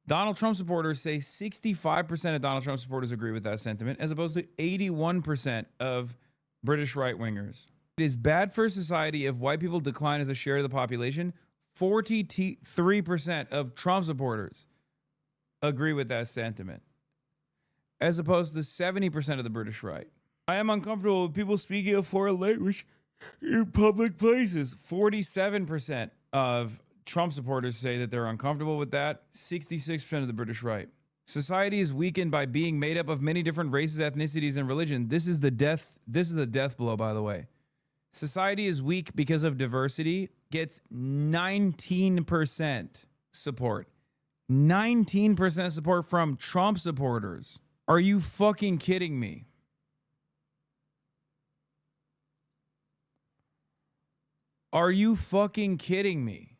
Donald Trump supporters say 65% of Donald Trump supporters agree with that sentiment, as opposed to 81% of British right-wingers. It is bad for society if white people decline as a share of the population. 43% of Trump supporters agree with that sentiment, as opposed to 70% of the British right. I am uncomfortable with people speaking a foreign language in public places. 47% of Trump supporters say that they're uncomfortable with that. 66% of the British right. Society is weakened by being made up of many different races, ethnicities, and religion. This is the death blow, by the way. Society is weak because of diversity. Gets 19% support. 19% support from Trump supporters. Are you fucking kidding me? Are you fucking kidding me?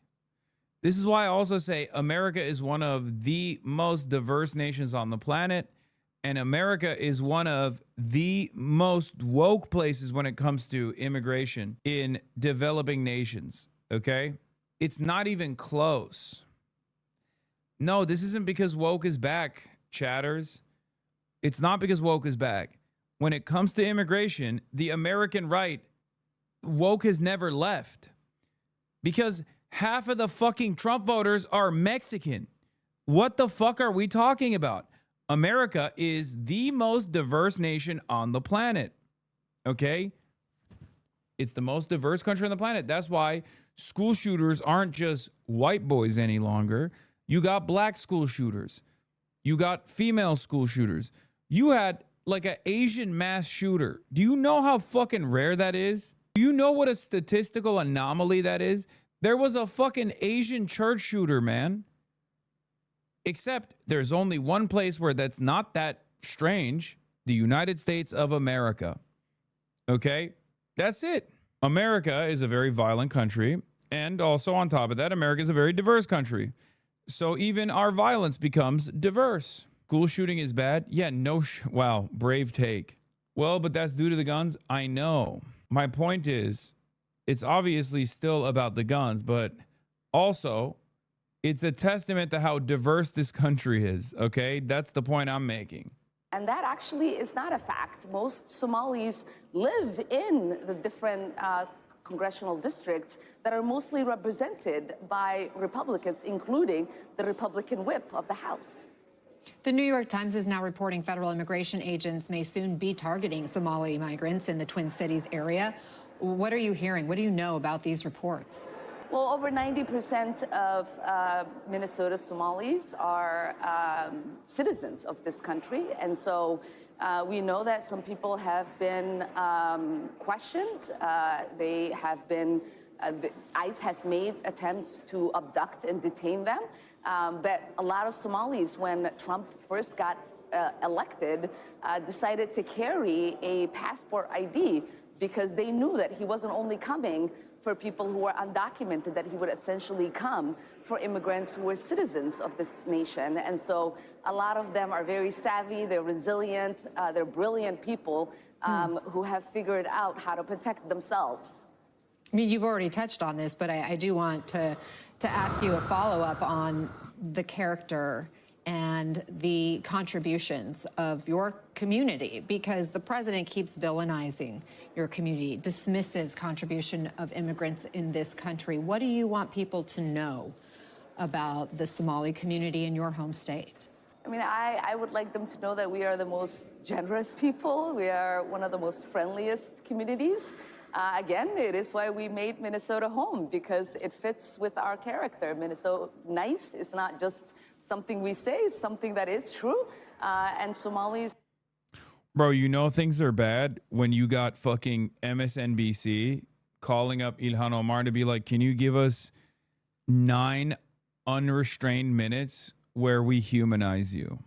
This is why I also say America is one of the most diverse nations on the planet, and America is one of the most woke places when it comes to immigration in developing nations, okay? It's not even close. No, this isn't because woke is back, chatters. It's not because woke is back. When it comes to immigration, the American right, woke has never left. Because half of the fucking Trump voters are Mexican. What the fuck are we talking about? America is the most diverse nation on the planet. Okay? It's the most diverse country on the planet. That's why school shooters aren't just white boys any longer. You got black school shooters. You got female school shooters. You had like an Asian mass shooter. Do you know how fucking rare that is? Do you know what a statistical anomaly that is? There was a fucking Asian church shooter, man. Except there's only one place where that's not that strange. The United States of America. Okay? That's it. America is a very violent country. And also on top of that, America is a very diverse country. So even our violence becomes diverse. School shooting is bad? Yeah, wow, brave take. Well, but that's due to the guns? I know. My point is, it's obviously still about the guns, but also it's a testament to how diverse this country is, okay? That's the point I'm making. And that actually is not a fact. Most Somalis live in the different congressional districts that are mostly represented by Republicans, including the Republican whip of the House. The New York Times is now reporting federal immigration agents may soon be targeting Somali migrants in the Twin Cities area. What are you hearing? What do you know about these reports? Well, over 90% of Minnesota Somalis are citizens of this country. And so we know that some people have been questioned. They have been, ICE has made attempts to abduct and detain them. But a lot of Somalis, when Trump first got elected, decided to carry a passport ID because they knew that he wasn't only coming for people who were undocumented, that he would essentially come for immigrants who were citizens of this nation. And so a lot of them are very savvy, they're resilient, they're brilliant people who have figured out how to protect themselves. I mean, you've already touched on this, but I do want to ask you a follow-up on the character and the contributions of your community, because the president keeps villainizing your community, dismisses contribution of immigrants in this country. What do you want people to know about the Somali community in your home state? I mean, I would like them to know that we are the most generous people. We are one of the most friendliest communities. Again, it is why we made Minnesota home, because it fits with our character. Minnesota nice is not just something we say, it's something that is true. And Somalis. Bro, you know things are bad when you got fucking MSNBC calling up Ilhan Omar to be like, can you give us 9 unrestrained minutes where we humanize you?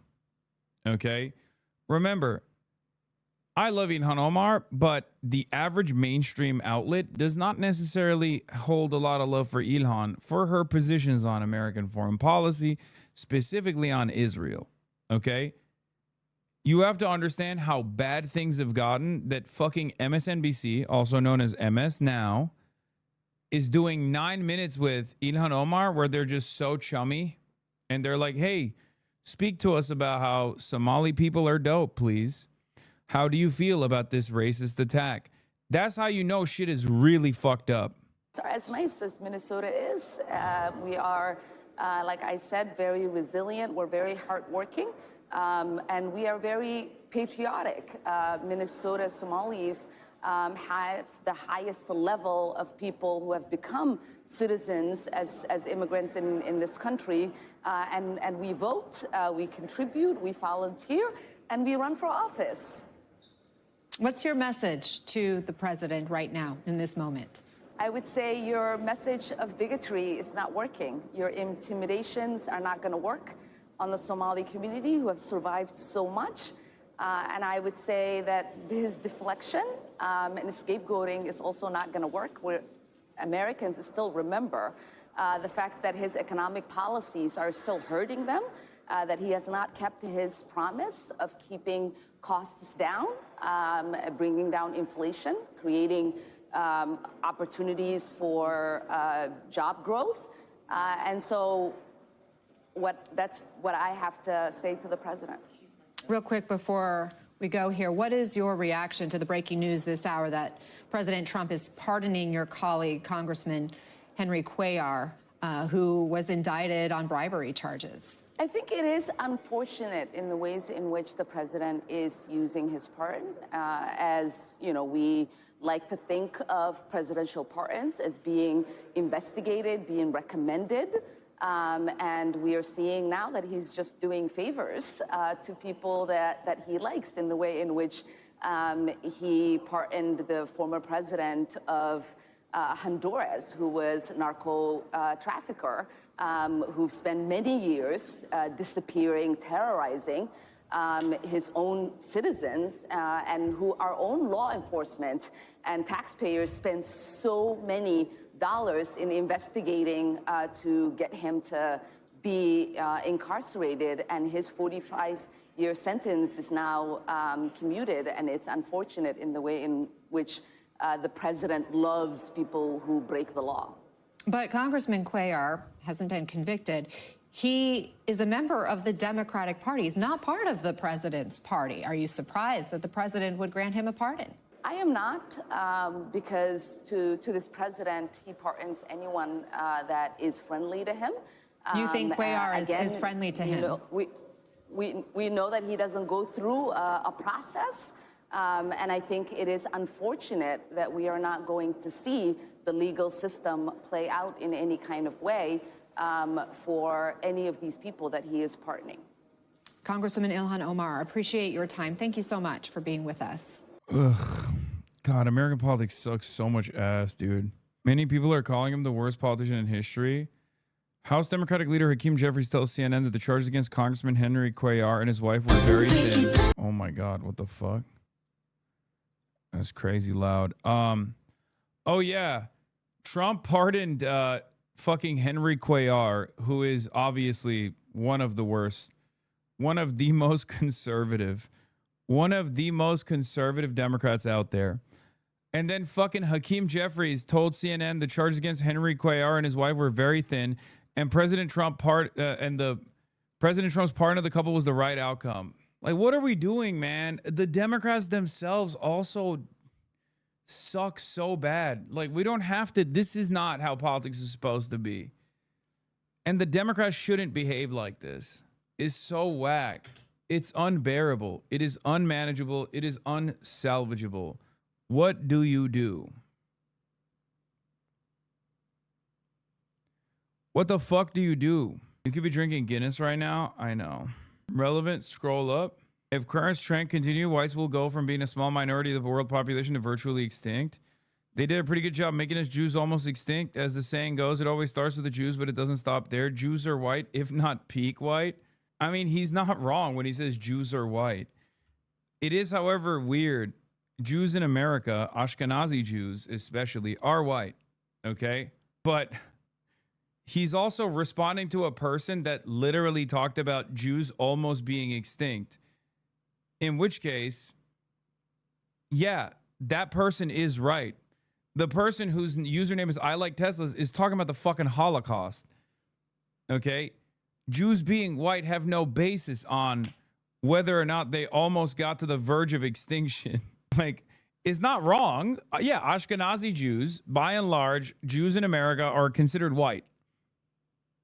Okay? Remember, I love Ilhan Omar, but the average mainstream outlet does not necessarily hold a lot of love for Ilhan for her positions on American foreign policy, specifically on Israel. Okay? You have to understand how bad things have gotten that fucking MSNBC, also known as MS Now, is doing 9 minutes with Ilhan Omar where they're just so chummy and they're like, hey, speak to us about how Somali people are dope, please. How do you feel about this racist attack? That's how you know shit is really fucked up. As nice as Minnesota is, we are, like I said, very resilient. We're very hardworking, and we are very patriotic. Minnesota Somalis have the highest level of people who have become citizens as immigrants in this country, and we vote, we contribute, we volunteer, and we run for office. What's your message to the president right now in this moment? I would say your message of bigotry is not working. Your intimidations are not going to work on the Somali community who have survived so much. And I would say that his deflection and scapegoating is also not going to work. Americans still remember the fact that his economic policies are still hurting them, that he has not kept his promise of keeping costs down, bringing down inflation, creating opportunities for job growth. And so that's what I have to say to the president. Real quick before we go here, what is your reaction to the breaking news this hour that President Trump is pardoning your colleague, Congressman Henry Cuellar, who was indicted on bribery charges? I think it is unfortunate in the ways in which the president is using his pardon. As you know, we like to think of presidential pardons as being investigated, being recommended. And we are seeing now that he's just doing favors to people that he likes, in the way in which he pardoned the former president of Honduras, who was a narco trafficker, who spent many years disappearing, terrorizing his own citizens, and who our own law enforcement and taxpayers spend so many dollars in investigating to get him to be incarcerated, and his 45-year sentence is now commuted, and it's unfortunate in the way in which the president loves people who break the law. But Congressman Cuellar hasn't been convicted. He is a member of the Democratic Party. He's not part of the president's party. Are you surprised that the president would grant him a pardon? I am not, because to this president, he pardons anyone that is friendly to him. You think Cuellar is friendly to him? We know that he doesn't go through a process. And I think it is unfortunate that we are not going to see the legal system play out in any kind of way for any of these people that he is pardoning. Congresswoman Ilhan Omar, appreciate your time. Thank you so much for being with us. Ugh. God, American politics sucks so much ass, dude. Many people are calling him the worst politician in history. House Democratic leader Hakeem Jeffries tells CNN that the charges against Congressman Henry Cuellar and his wife were very thin. Oh my God, what the fuck? That's crazy loud. Oh yeah, Trump pardoned fucking Henry Cuellar, who is obviously one of the worst, one of the most conservative Democrats out there. And then fucking Hakeem Jeffries told CNN the charges against Henry Cuellar and his wife were very thin, and President Trump's pardon of the couple was the right outcome. Like, what are we doing, man? The Democrats themselves also suck so bad. Like, we don't have to. This is not how politics is supposed to be. And the Democrats shouldn't behave like this. It's so whack. It's unbearable. It is unmanageable. It is unsalvageable. What do you do? What the fuck do you do? You could be drinking Guinness right now. I know. Relevant, scroll up. If current trend continue, whites will go from being a small minority of the world population to virtually extinct. They did a pretty good job making us Jews almost extinct. As the saying goes, it always starts with the Jews, but it doesn't stop there. Jews are white, if not peak white. I mean, he's not wrong when he says Jews are white. It is, however, weird. Jews in America, Ashkenazi Jews especially, are white, okay? But he's also responding to a person that literally talked about Jews almost being extinct. In which case, yeah, that person is right. The person whose username is I like Teslas is talking about the fucking Holocaust, okay? Jews being white have no basis on whether or not they almost got to the verge of extinction. Like, it's not wrong. Yeah, Ashkenazi Jews, by and large, Jews in America are considered white.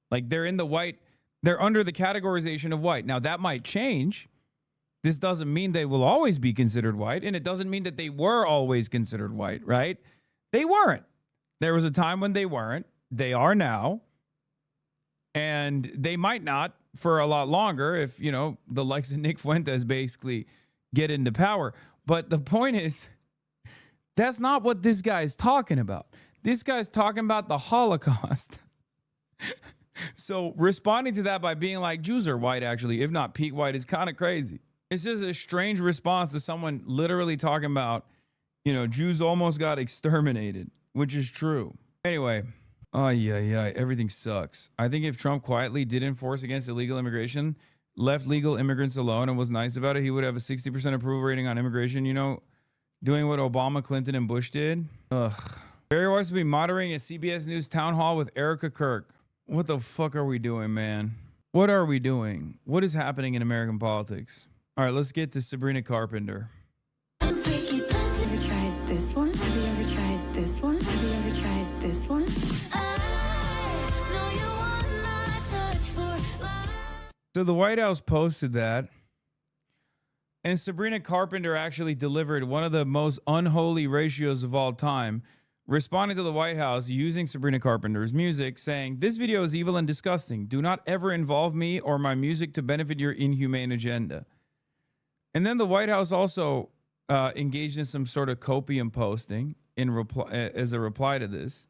Like, they're in the white, they're under the categorization of white. Now, that might change. This doesn't mean they will always be considered white, and it doesn't mean that they were always considered white, right? They weren't. There was a time when they weren't. They are now. And they might not for a lot longer if, you know, the likes of Nick Fuentes basically get into power. But the point is, that's not what this guy is talking about. This guy's talking about the Holocaust. So responding to that by being like, Jews are white, actually, if not peak white, is kind of crazy. It's just a strange response to someone literally talking about, you know, Jews almost got exterminated, which is true. Anyway, everything sucks. I think if Trump quietly did enforce against illegal immigration, left legal immigrants alone, and was nice about it, he would have a 60% approval rating on immigration, you know, doing what Obama, Clinton, and Bush did. Ugh. Barry Weiss will be moderating a CBS News town hall with Erica Kirk. What the fuck are we doing, man? What are we doing? What is happening in American politics? All right, let's get to Sabrina Carpenter. Have you ever tried this one? Have you ever tried this one? Have you ever tried this one? So the White House posted that, and Sabrina Carpenter actually delivered one of the most unholy ratios of all time, responding to the White House using Sabrina Carpenter's music, saying, "This video is evil and disgusting. Do not ever involve me or my music to benefit your inhumane agenda." And then the White House also engaged in some sort of copium posting in reply as a reply to this.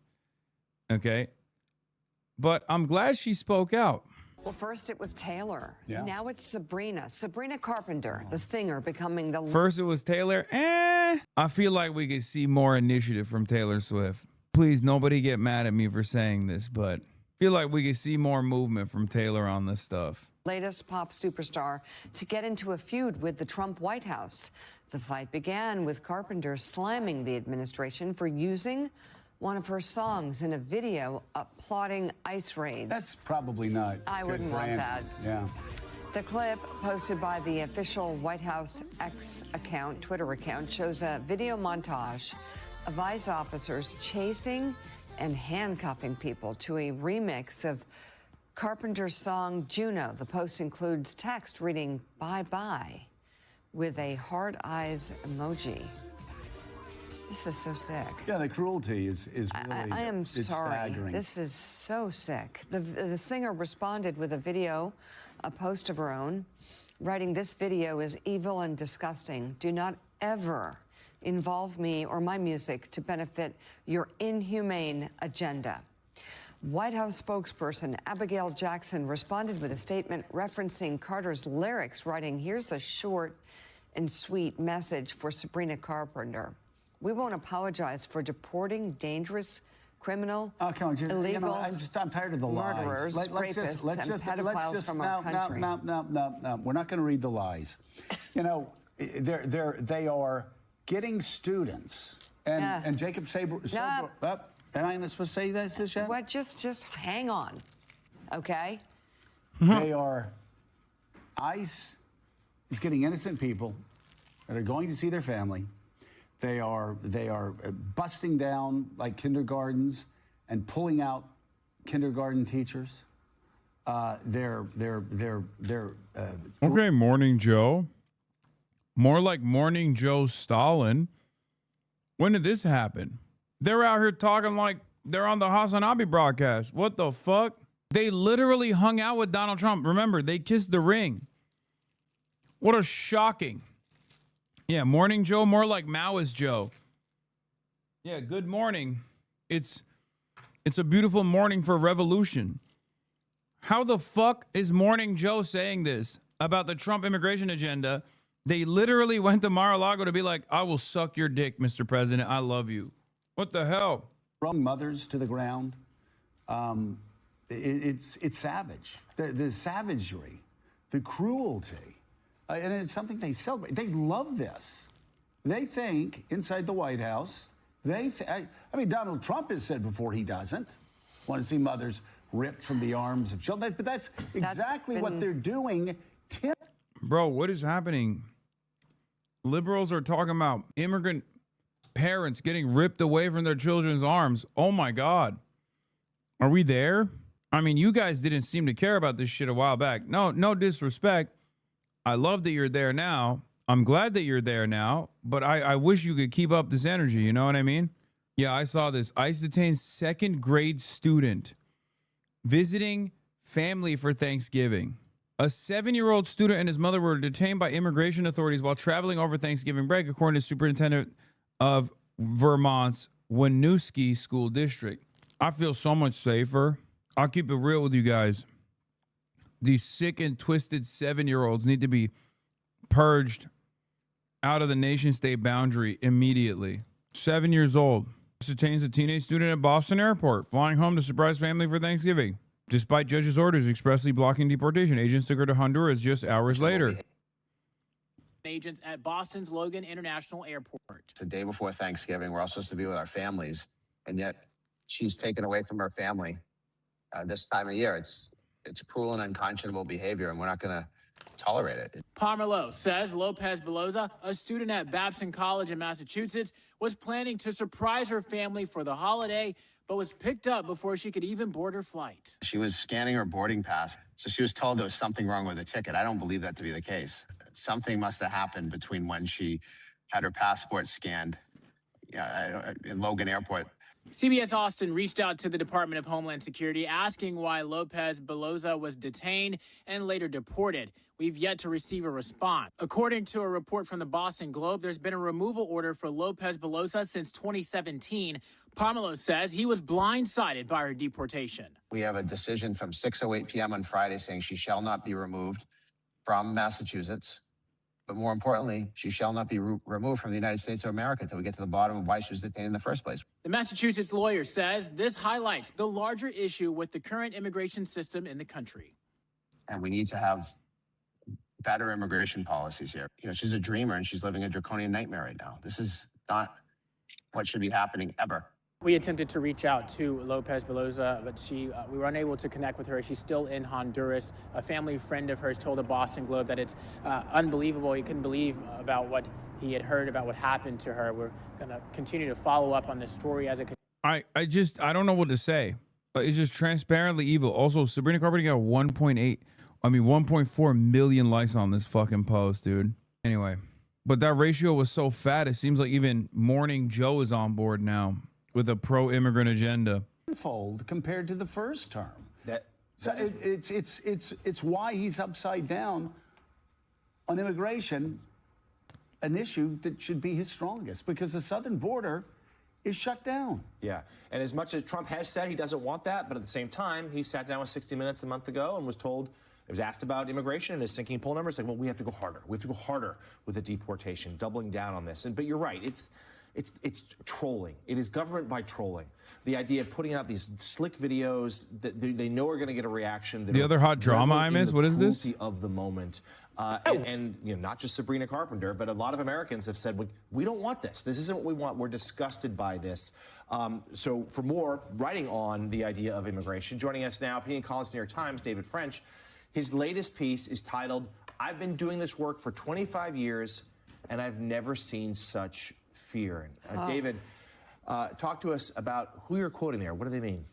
Okay. But I'm glad she spoke out. Well, first it was Taylor. Yeah. Now it's Sabrina. Sabrina Carpenter, the singer, becoming the... First it was Taylor. I feel like we could see more initiative from Taylor Swift. Please, nobody get mad at me for saying this, but I feel like we could see more movement from Taylor on this stuff. Latest pop superstar to get into a feud with the Trump White House. The fight began with Carpenter slamming the administration for using one of her songs in a video applauding ICE raids. That's probably not. I wouldn't want that. Yeah. The clip posted by the official White House X account, Twitter account, shows a video montage of ICE officers chasing and handcuffing people to a remix of Carpenter's song Juno. The post includes text reading bye-bye with a hard eyes emoji. This is so sick. Yeah, the cruelty is really I am sorry. staggering. This is so sick. The singer responded with a video, a post of her own, writing, "This video is evil and disgusting. Do not ever involve me or my music to benefit your inhumane agenda." White House spokesperson Abigail Jackson responded with a statement referencing Carter's lyrics, writing, "Here's a short and sweet message for Sabrina Carpenter. We won't apologize for deporting dangerous, criminal, illegal, I'm tired of the murderers, lies. rapists, and pedophiles from our country." No. We're not going to read the lies. They are getting students, and Jacob Saber. Am I supposed to say this yet? What? Just hang on, okay? They are. ICE is getting innocent people that are going to see their family. They are busting down like kindergartens and pulling out kindergarten teachers. They're Okay, Morning Joe. More like Morning Joe Stalin. When did this happen? They're out here talking like they're on the Hasanabi broadcast. What the fuck? They literally hung out with Donald Trump. Remember, they kissed the ring. What a shocking. Yeah, Morning Joe, more like Maoist Joe. Yeah, good morning. It's a beautiful morning for revolution. How the fuck is Morning Joe saying this about the Trump immigration agenda? They literally went to Mar-a-Lago to be like, "I will suck your dick, Mr. President. I love you." What the hell? Throwing mothers to the ground. It's savage. The savagery, the cruelty. And it's something they celebrate. They love this. They think inside the White House, I mean, Donald Trump has said before he doesn't want to see mothers ripped from the arms of children. But that's exactly what they're doing. Bro, what is happening? Liberals are talking about immigrant parents getting ripped away from their children's arms. Oh my God. Are we there? I mean, you guys didn't seem to care about this shit a while back. No disrespect. I love that you're there now. I'm glad that you're there now, but I wish you could keep up this energy. You know what I mean? Yeah, I saw this. ICE detains second grade student visiting family for Thanksgiving. A 7-year-old student and his mother were detained by immigration authorities while traveling over Thanksgiving break, according to Superintendent of Vermont's Winooski School District. I feel so much safer. I'll keep it real with you guys. These sick and twisted 7-year-olds need to be purged out of the nation-state boundary immediately. 7 years old. Detains a teenage student at Boston Airport, flying home to surprise family for Thanksgiving. Despite judge's orders expressly blocking deportation, agents took her to Honduras just hours later. Agents at Boston's Logan International Airport. It's the day before Thanksgiving. We're all supposed to be with our families, and yet she's taken away from her family this time of year. It's cruel and unconscionable behavior, and we're not going to tolerate it. Parmelo says Lopez Beloza, a student at Babson College in Massachusetts, was planning to surprise her family for the holiday, but was picked up before she could even board her flight. She was scanning her boarding pass, so she was told there was something wrong with the ticket. I don't believe that to be the case. Something must have happened between when she had her passport scanned in Logan Airport. CBS Austin reached out to the Department of Homeland Security asking why Lopez Beloza was detained and later deported. We've yet to receive a response. According to a report from the Boston Globe, there's been a removal order for Lopez Beloza since 2017. Parmelo says he was blindsided by her deportation. We have a decision from 6:08 p.m. on Friday saying she shall not be removed from Massachusetts. But more importantly, she shall not be removed from the United States of America until we get to the bottom of why she was detained in the first place. The Massachusetts lawyer says this highlights the larger issue with the current immigration system in the country. And we need to have better immigration policies here. You know, she's a dreamer and she's living a draconian nightmare right now. This is not what should be happening ever. We attempted to reach out to Lopez Beloza, but we were unable to connect with her. She's still in Honduras. A family friend of hers told the Boston Globe that it's unbelievable. He couldn't believe about what he had heard about what happened to her. We're going to continue to follow up on this story as it continues. I don't know what to say. It's just transparently evil. Also, Sabrina Carpenter got 1.4 million likes on this fucking post, dude. Anyway, but that ratio was so fat, it seems like even Morning Joe is on board now with a pro-immigrant agenda. Fold compared to the first term. It's why he's upside down on immigration, an issue that should be his strongest, because the southern border is shut down. Yeah, and as much as Trump has said he doesn't want that, but at the same time, he sat down with 60 Minutes a month ago and was told, it was asked about immigration and his sinking poll numbers, like, well, we have to go harder. We have to go harder with the deportation, doubling down on this. But you're right, it's trolling. It is government by trolling. The idea of putting out these slick videos that they know are going to get a reaction. The other hot drama I miss, what is this? Of the moment. And you know, not just Sabrina Carpenter, but a lot of Americans have said, we don't want this. This isn't what we want. We're disgusted by this. So for more writing on the idea of immigration, joining us now, opinion columnist, New York Times, David French. His latest piece is titled, "I've been doing this work for 25 years, and I've never seen such fear." David, talk to us about who you're quoting there. What do they mean?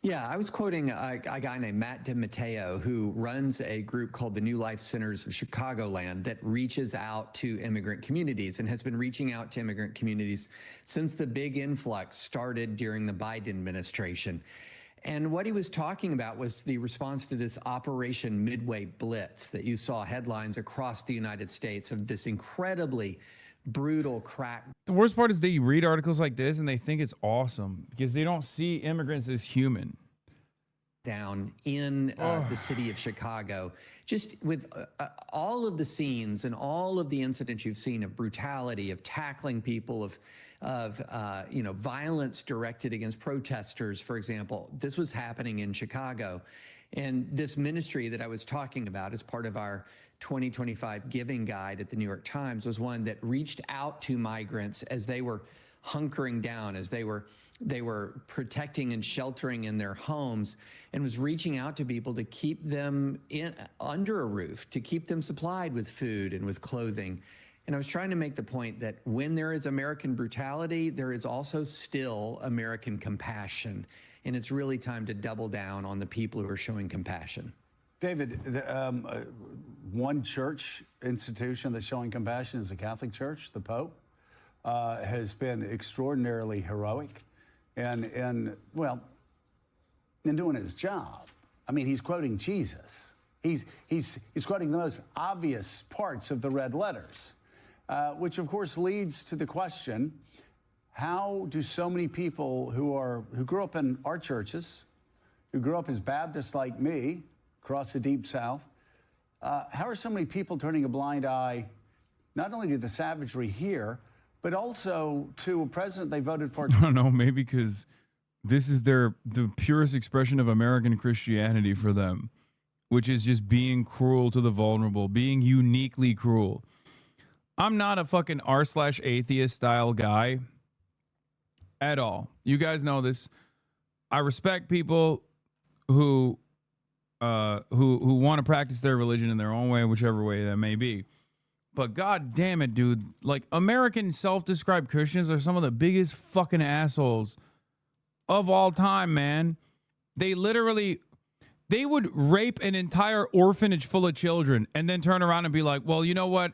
Yeah, I was quoting a guy named Matt DiMatteo, who runs a group called the New Life Centers of Chicagoland that reaches out to immigrant communities and has been reaching out to immigrant communities since the big influx started during the Biden administration. And what he was talking about was the response to this Operation Midway Blitz that you saw headlines across the United States of this incredibly brutal crack. The worst part is they read articles like this and they think it's awesome because they don't see immigrants as human. Down in the city of Chicago, just with all of the scenes and all of the incidents you've seen of brutality, of tackling people, of violence directed against protesters, for example. This was happening in Chicago. And this ministry that I was talking about as part of our 2025 giving guide at the New York Times was one that reached out to migrants as they were hunkering down, as they were protecting and sheltering in their homes, and was reaching out to people to keep them under a roof, to keep them supplied with food and with clothing. And I was trying to make the point that when there is American brutality, there is also still American compassion. And it's really time to double down on the people who are showing compassion. David, one church institution that's showing compassion is the Catholic Church. The Pope has been extraordinarily heroic and in doing his job. I mean, he's quoting Jesus. He's quoting the most obvious parts of the red letters, which of course leads to the question: how do so many people who grew up in our churches, who grew up as Baptists like me across the Deep South, how are so many people turning a blind eye not only to the savagery here, but also to a president they voted for? I don't know, maybe because this is the purest expression of American Christianity for them, which is just being cruel to the vulnerable, being uniquely cruel. I'm not a fucking r/atheist style guy at all. You guys know this. I respect people who want to practice their religion in their own way, whichever way that may be. But god damn it, dude. Like, American self-described Christians are some of the biggest fucking assholes of all time, man. They would rape an entire orphanage full of children and then turn around and be like, well, you know what?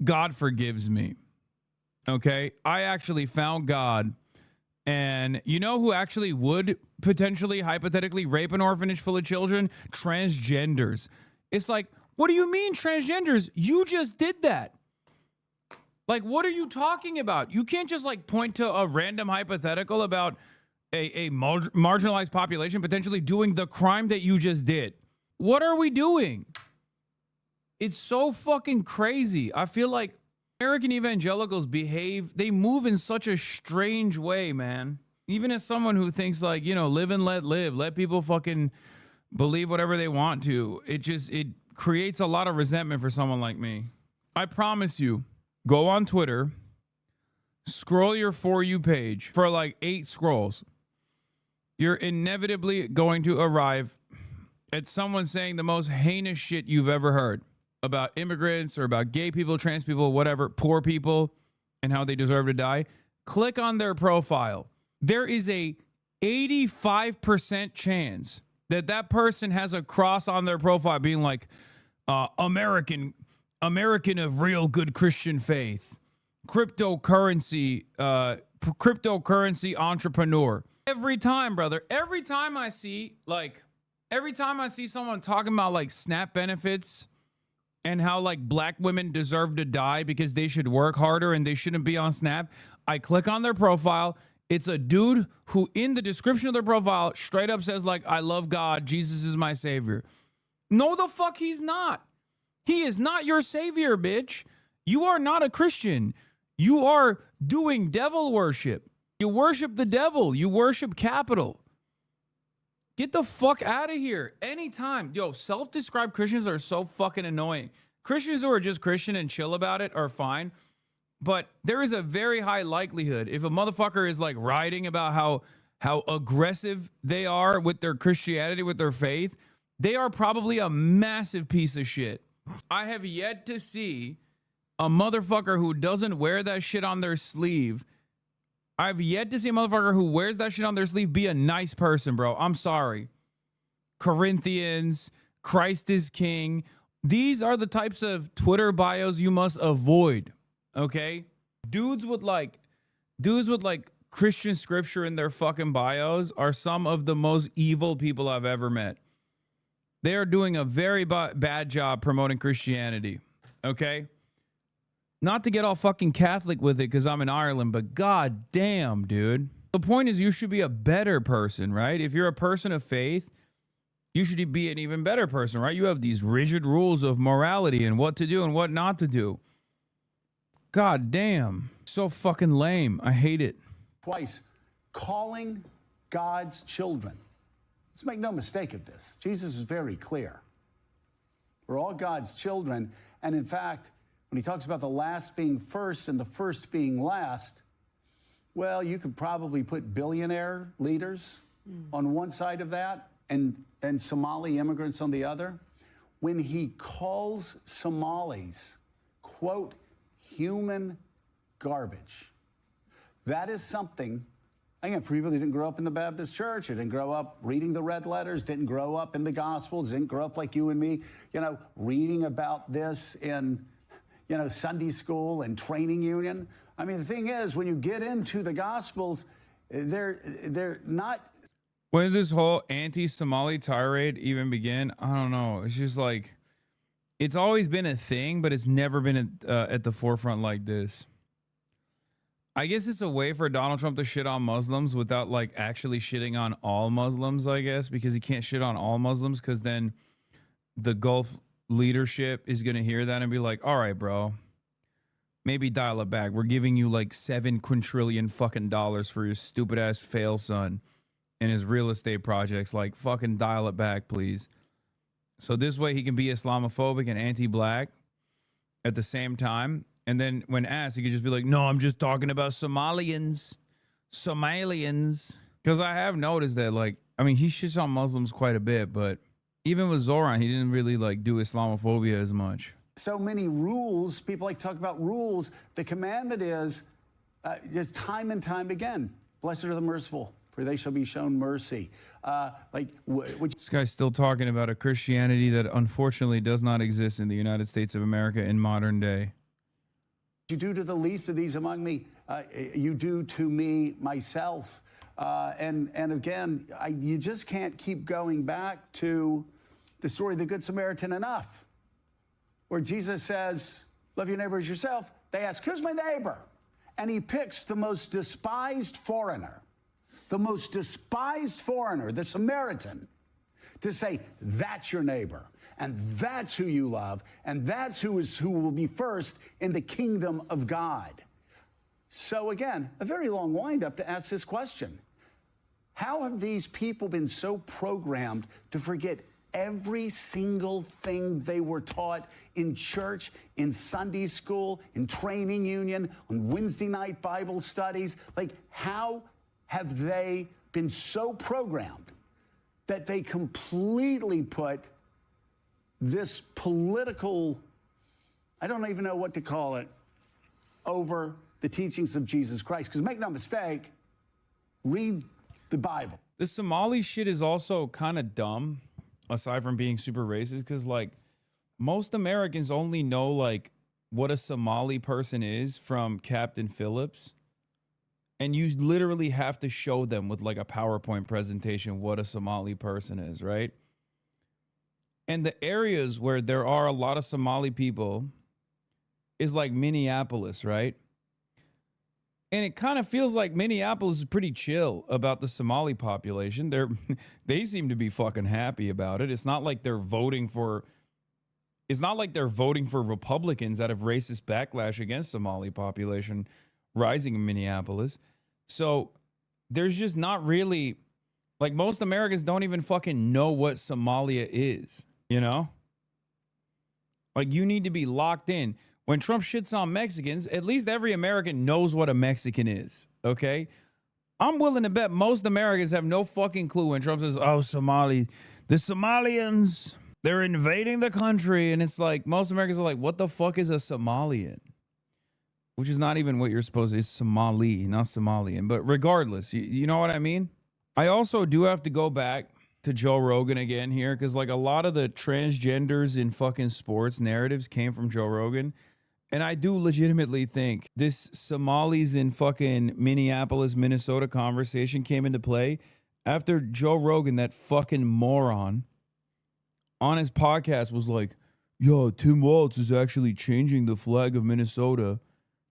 God forgives me. Okay? I actually found God. And you know who actually would potentially, hypothetically, rape an orphanage full of children? Transgenders. It's like, what do you mean transgenders? You just did that. Like, what are you talking about? You can't just like point to a random hypothetical about a marginalized population potentially doing the crime that you just did. What are we doing? It's so fucking crazy. I feel like American evangelicals they move in such a strange way, man. Even as someone who thinks like, live and let people fucking believe whatever they want to. It creates a lot of resentment for someone like me. I promise you, go on Twitter, scroll your For You page for like 8 scrolls. You're inevitably going to arrive at someone saying the most heinous shit you've ever heard about immigrants or about gay people, trans people, whatever, poor people, and how they deserve to die. Click on their profile. There is a 85% chance that that person has a cross on their profile being like, American of real good Christian faith, cryptocurrency entrepreneur. Every time, brother, every time I see someone talking about like SNAP benefits and how like black women deserve to die because they should work harder and they shouldn't be on SNAP, I click on their profile. It's a dude who in the description of their profile straight up says like, I love God, Jesus is my savior. No, the fuck he's not. He is not your savior, bitch. You are not a Christian. You are doing devil worship. You worship the devil. You worship capital. Get the fuck out of here. Anytime. Yo, self-described Christians are so fucking annoying. Christians who are just Christian and chill about it are fine. But there is a very high likelihood if a motherfucker is like writing about how aggressive they are with their Christianity, with their faith, they are probably a massive piece of shit. I have yet to see a motherfucker who doesn't wear that shit on their sleeve. I've yet to see a motherfucker who wears that shit on their sleeve be a nice person, bro. I'm sorry. Corinthians, Christ is King. These are the types of Twitter bios you must avoid. Okay? Dudes with like Christian scripture in their fucking bios are some of the most evil people I've ever met. They are doing a very bad job promoting Christianity. Okay? Not to get all fucking Catholic with it because I'm in Ireland, but god damn, dude. The point is you should be a better person, right? If you're a person of faith, you should be an even better person, right? You have these rigid rules of morality and what to do and what not to do. God damn. So fucking lame. I hate it. Twice, calling God's children. Let's make no mistake of this. Jesus was very clear. We're all God's children. And in fact, when he talks about the last being first and the first being last, well, you could probably put billionaire leaders on one side of that and Somali immigrants on the other. When he calls Somalis, quote, human garbage, that is something, again, for people who didn't grow up in the Baptist church, who didn't grow up reading the red letters, didn't grow up in the Gospels, didn't grow up like you and me, reading about this in, Sunday school and training union. I mean, the thing is, when you get into the Gospels, they're not. When did this whole anti-Somali tirade even begin? I don't know. It's just like, it's always been a thing, but it's never been at the forefront like this. I guess it's a way for Donald Trump to shit on Muslims without like actually shitting on all Muslims, I guess, because he can't shit on all Muslims because then the Gulf leadership is going to hear that and be like, all right, bro, maybe dial it back. We're giving you like $7 quintillion fucking dollars for your stupid ass fail son and his real estate projects. Like, fucking dial it back, please. So this way he can be Islamophobic and anti-black at the same time. And then when asked, he could just be like, no, I'm just talking about Somalians. Because I have noticed that, like, I mean, he shits on Muslims quite a bit, but even with Zoran, he didn't really like do Islamophobia as much. So many rules, people like to talk about rules. The commandment is just time and time again, blessed are the merciful, for they shall be shown mercy. This guy's still talking about a Christianity that unfortunately does not exist in the United States of America in modern day. You do to the least of these among me, you do to me myself. And again, you just can't keep going back to the story of the Good Samaritan enough, where Jesus says, love your neighbor as yourself. They ask, who's my neighbor? And he picks the most despised foreigner, the Samaritan, to say, that's your neighbor. And that's who you love. And that's who will be first in the kingdom of God. So again, a very long windup to ask this question. How have these people been so programmed to forget every single thing they were taught in church, in Sunday school, in training union, on Wednesday night Bible studies? Like, how have they been so programmed that they completely put this political, I don't even know what to call it, over the teachings of Jesus Christ? Because make no mistake, read the Bible. The Somali shit is also kind of dumb, aside from being super racist, because like most Americans only know like what a Somali person is from Captain Phillips. And you literally have to show them with like a PowerPoint presentation what a Somali person is, right? And the areas where there are a lot of Somali people is like Minneapolis, right? And it kind of feels like Minneapolis is pretty chill about the Somali population. They seem to be fucking happy about it. It's not like they're voting for Republicans out of racist backlash against Somali population rising in Minneapolis. So there's just not really, like, most Americans don't even fucking know what Somalia is, you know? Like, you need to be locked in. When Trump shits on Mexicans, at least every American knows what a Mexican is, okay? I'm willing to bet most Americans have no fucking clue when Trump says, oh, the Somalians, they're invading the country. And it's like, most Americans are like, what the fuck is a Somalian? Which is not even what you're supposed to. It's Somali, not Somalian. But regardless, you know what I mean? I also do have to go back to Joe Rogan again here, because like a lot of the transgenders in fucking sports narratives came from Joe Rogan. And I do legitimately think this Somalis in fucking Minneapolis, Minnesota conversation came into play after Joe Rogan, that fucking moron, on his podcast was like, yo, Tim Walz is actually changing the flag of Minnesota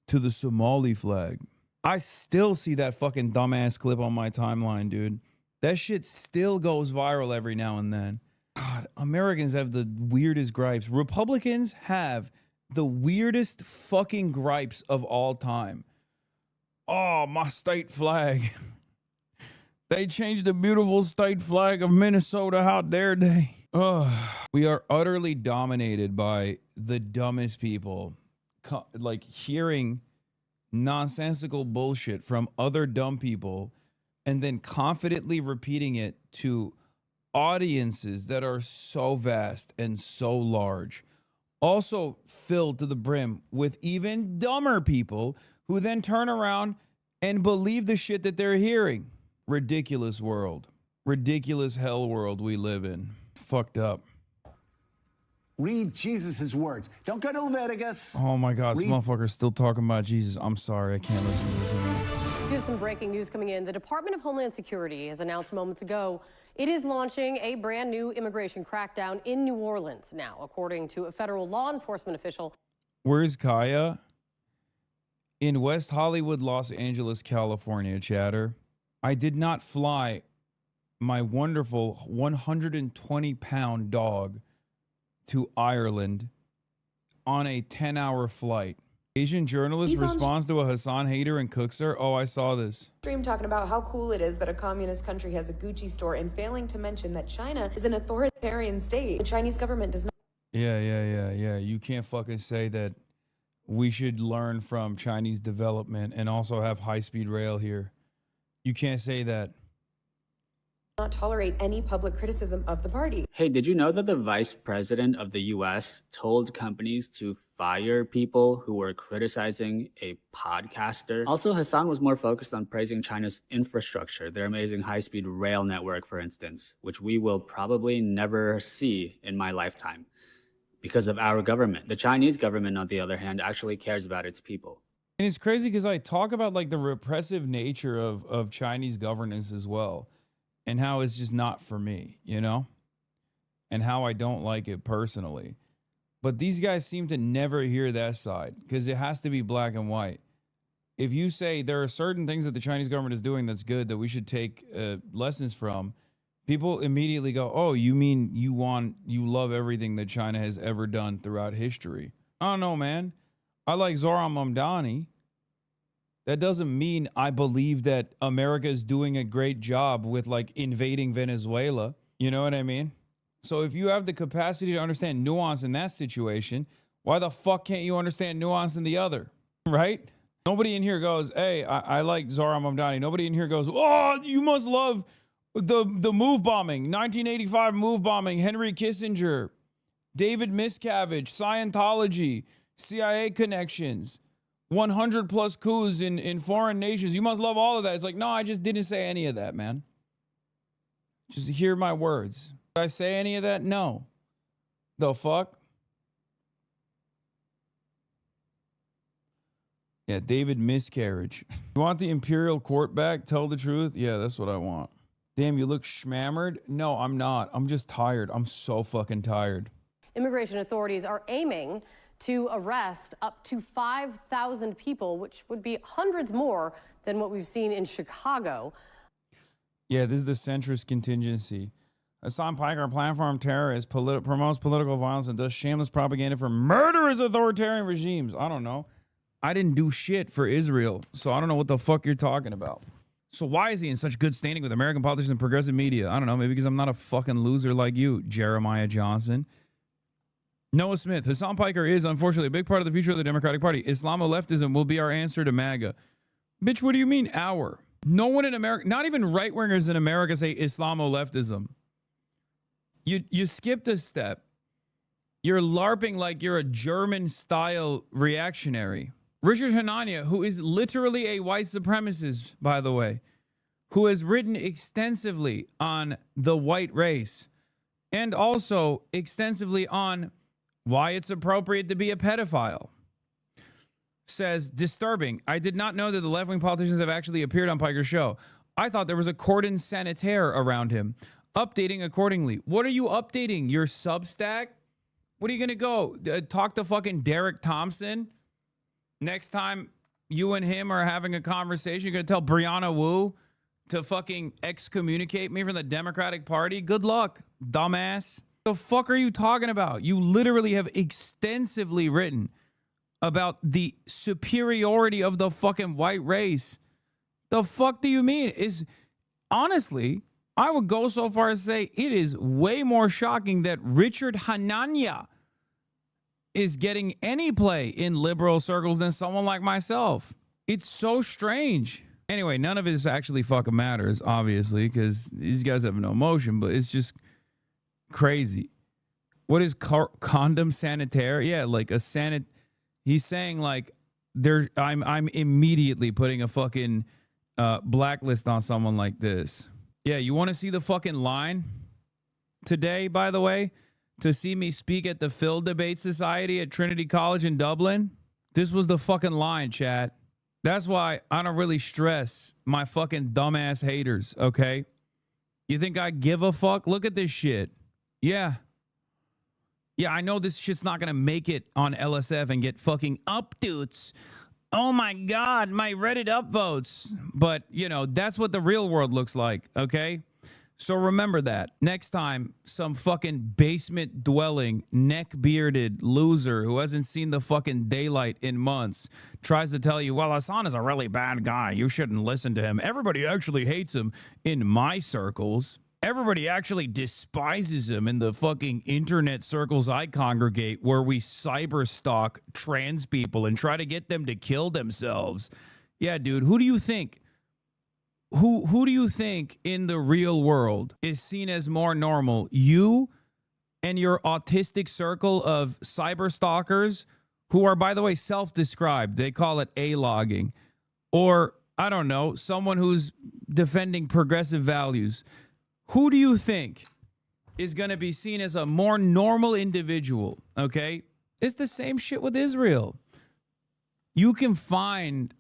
to the Somali flag. I still see that fucking dumbass clip on my timeline, dude. That shit still goes viral every now and then. God, Americans have the weirdest gripes. Republicans have the weirdest fucking gripes of all time. Oh, my state flag. They changed the beautiful state flag of Minnesota. How dare they? We are utterly dominated by the dumbest people. Like hearing nonsensical bullshit from other dumb people and then confidently repeating it to audiences that are so vast and so large. Also filled to the brim with even dumber people who then turn around and believe the shit that they're hearing. Ridiculous world. Ridiculous hell world we live in. Fucked up. Read Jesus' words. Don't go to Leviticus. Oh my God, this motherfucker's still talking about Jesus. I'm sorry, I can't listen to this anymore. We have some breaking news coming in. The Department of Homeland Security has announced moments ago it is launching a brand new immigration crackdown in New Orleans now, according to a federal law enforcement official. Where's Kaya? In West Hollywood, Los Angeles, California, chatter. I did not fly my wonderful 120-pound dog to Ireland on a 10-hour flight. Asian journalist responds to a Hassan hater and cooks her. Oh, I saw this. Stream talking about how cool it is that a communist country has a Gucci store and failing to mention that China is an authoritarian state. The Chinese government does not. Yeah. You can't fucking say that we should learn from Chinese development and also have high-speed rail here. You can't say that. Not tolerate any public criticism of the party. Hey, did you know that the vice president of the US told companies to fire people who were criticizing a podcaster? Also, Hassan was more focused on praising China's infrastructure, their amazing high-speed rail network, for instance, which we will probably never see in my lifetime because of our government. The Chinese government, on the other hand, actually cares about its people. And it's crazy because I talk about like the repressive nature of Chinese governance as well. And how it's just not for me, you know? And how I don't like it personally. But these guys seem to never hear that side because it has to be black and white. If you say there are certain things that the Chinese government is doing that's good that we should take lessons from, people immediately go, oh, you mean you love everything that China has ever done throughout history. I don't know, man. I like Zohran Mamdani. That doesn't mean I believe that America is doing a great job with like invading Venezuela. You know what I mean? So if you have the capacity to understand nuance in that situation, why the fuck can't you understand nuance in the other? Right? Nobody in here goes, hey, I like Zohran Mamdani. Nobody in here goes, oh, you must love the move bombing, 1985 move bombing, Henry Kissinger, David Miscavige, Scientology, CIA connections. 100 plus coups in foreign nations. You must love all of that. It's like, no, I just didn't say any of that, man. Just hear my words. Did I say any of that? No. The fuck? Yeah, David Miscarriage. You want the imperial court back? Tell the truth? Yeah, that's what I want. Damn, you look schmammered? No, I'm not. I'm just tired. I'm so fucking tired. Immigration authorities are aiming to arrest up to 5,000 people, which would be hundreds more than what we've seen in Chicago. Yeah, this is the centrist contingency. Hassan Piker, a platform terrorist, promotes political violence and does shameless propaganda for murderous authoritarian regimes. I don't know. I didn't do shit for Israel, so I don't know what the fuck you're talking about. So why is he in such good standing with American politicians and progressive media? I don't know. Maybe because I'm not a fucking loser like you, Jeremiah Johnson. Noah Smith. Hassan Piker is, unfortunately, a big part of the future of the Democratic Party. Islamo-leftism will be our answer to MAGA. Bitch, what do you mean our? No one in America, not even right-wingers in America say Islamo-leftism. You skipped a step. You're LARPing like you're a German-style reactionary. Richard Hanania, who is literally a white supremacist, by the way, who has written extensively on the white race and also extensively on why it's appropriate to be a pedophile, says, disturbing. I did not know that the left-wing politicians have actually appeared on Piker's show. I thought there was a cordon sanitaire around him. Updating accordingly. What are you updating? Your Substack? What are you going to go? Talk to fucking Derek Thompson? Next time you and him are having a conversation, you're going to tell Brianna Wu to fucking excommunicate me from the Democratic Party? Good luck, dumbass. The fuck are you talking about? You literally have extensively written about the superiority of the fucking white race. The fuck do you mean? Honestly, I would go so far as to say it is way more shocking that Richard Hanania is getting any play in liberal circles than someone like myself. It's so strange. Anyway, none of this actually fucking matters, obviously, because these guys have no emotion, but it's just crazy. What is condom sanitaire? Yeah, like a he's saying like I'm immediately putting a fucking blacklist on someone like this. Yeah, you want to see the fucking line today, by the way, to see me speak at the Phil Debate Society at Trinity College in Dublin? This was the fucking line, chat. That's why I don't really stress my fucking dumbass haters, okay? You think I give a fuck? Look at this shit. Yeah. Yeah, I know this shit's not going to make it on LSF and get fucking updates. Oh my God, my Reddit upvotes. But, you know, that's what the real world looks like, okay? So remember that. Next time, some fucking basement dwelling, neck bearded loser who hasn't seen the fucking daylight in months tries to tell you, well, Hassan is a really bad guy. You shouldn't listen to him. Everybody actually hates him in my circles. Everybody actually despises him in the fucking internet circles I congregate, where we cyber stalk trans people and try to get them to kill themselves. Yeah, dude, who do you think? Who do you think in the real world is seen as more normal? You and your autistic circle of cyber stalkers who are, by the way, self-described. They call it A-logging. Or, I don't know, someone who's defending progressive values. Who do you think is going to be seen as a more normal individual? Okay? It's the same shit with Israel. You can find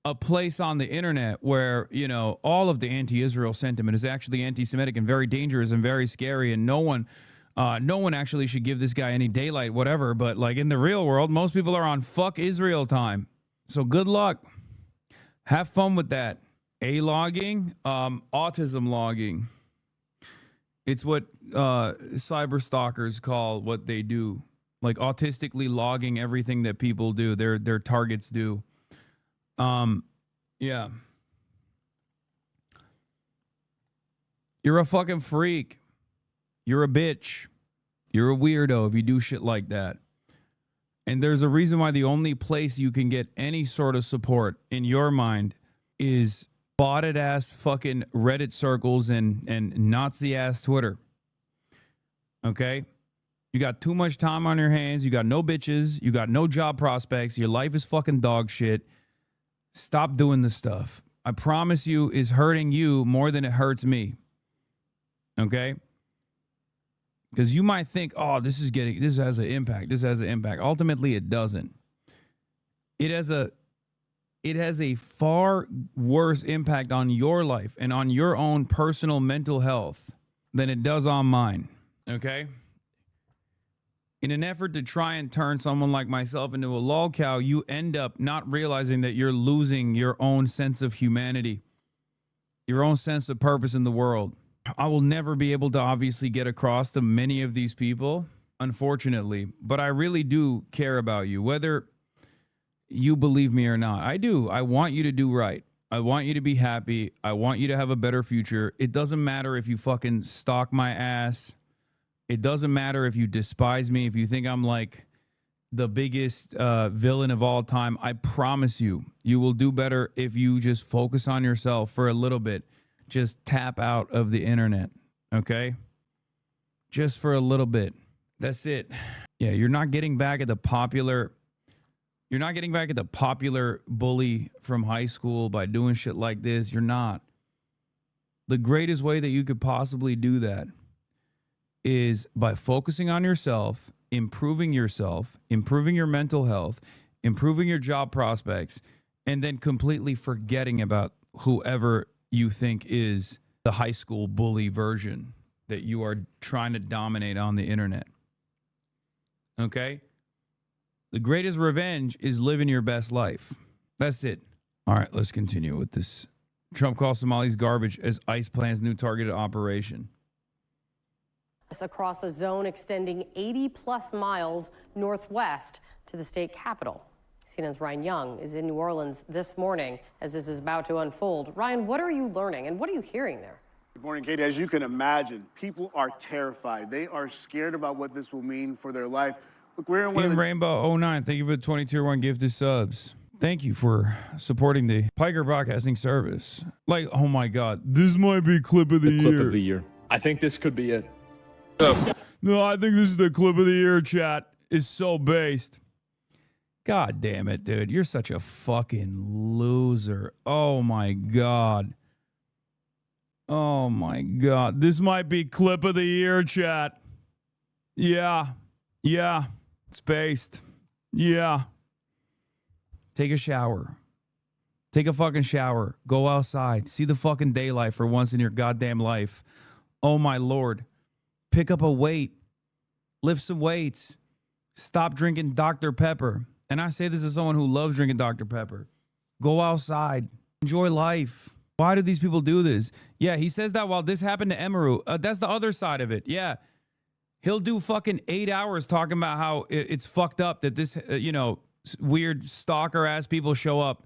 a place on the internet where, you know, all of the anti-Israel sentiment is actually anti-Semitic and very dangerous and very scary, and no one actually should give this guy any daylight, whatever. But like in the real world, most people are on fuck Israel time. So good luck. Have fun with that. A-logging, autism logging. It's what cyber stalkers call what they do, like autistically logging everything that people do, their targets do. Yeah. You're a fucking freak. You're a bitch. You're a weirdo if you do shit like that. And there's a reason why the only place you can get any sort of support in your mind is botted ass fucking Reddit circles and Nazi ass Twitter. Okay? You got too much time on your hands. You got no bitches. You got no job prospects. Your life is fucking dog shit. Stop doing this stuff. I promise you, is hurting you more than it hurts me. Okay? Because you might think, oh, this has an impact. This has an impact. Ultimately, it doesn't. It has a far worse impact on your life and on your own personal mental health than it does on mine. Okay? In an effort to try and turn someone like myself into a lol cow, you end up not realizing that you're losing your own sense of humanity, your own sense of purpose in the world. I will never be able to obviously get across to many of these people, unfortunately, but I really do care about you, whether you believe me or not. I do. I want you to do right. I want you to be happy. I want you to have a better future. It doesn't matter if you fucking stalk my ass. It doesn't matter if you despise me, if you think I'm like the biggest villain of all time. I promise you, you will do better if you just focus on yourself for a little bit. Just tap out of the internet, okay? Just for a little bit. That's it. Yeah, you're not getting back at the popular bully from high school by doing shit like this. You're not. The greatest way that you could possibly do that is by focusing on yourself, improving your mental health, improving your job prospects, and then completely forgetting about whoever you think is the high school bully version that you are trying to dominate on the internet. Okay? The greatest revenge is living your best life. That's it. All right, let's continue with this. Trump calls Somalis garbage as ICE plans new targeted operation. Across a zone extending 80 plus miles northwest to the state capital. CNN's Ryan Young is in New Orleans this morning as this is about to unfold. Ryan, what are you learning and what are you hearing there? Good morning, Katie. As you can imagine, people are terrified. They are scared about what this will mean for their life. Look, we're in one of the Rainbow 09, thank you for the 20 tier 1 gifted subs. Thank you for supporting the Piker Broadcasting Service. Like, oh my God, this might be clip of the year. Clip of the year. I think this could be it. No, I think this is the clip of the year, chat. Is so based. God damn it, dude. You're such a fucking loser. Oh my God. Oh my God. This might be clip of the year, chat. Yeah. Yeah. It's based. Yeah. Take a shower. Take a fucking shower. Go outside. See the fucking daylight for once in your goddamn life. Oh my Lord. Pick up a weight. Lift some weights. Stop drinking Dr. Pepper. And I say this as someone who loves drinking Dr. Pepper. Go outside. Enjoy life. Why do these people do this? Yeah, he says that while this happened to Emaru. That's the other side of it. Yeah. He'll do fucking 8 hours talking about how it's fucked up that this, weird stalker ass people show up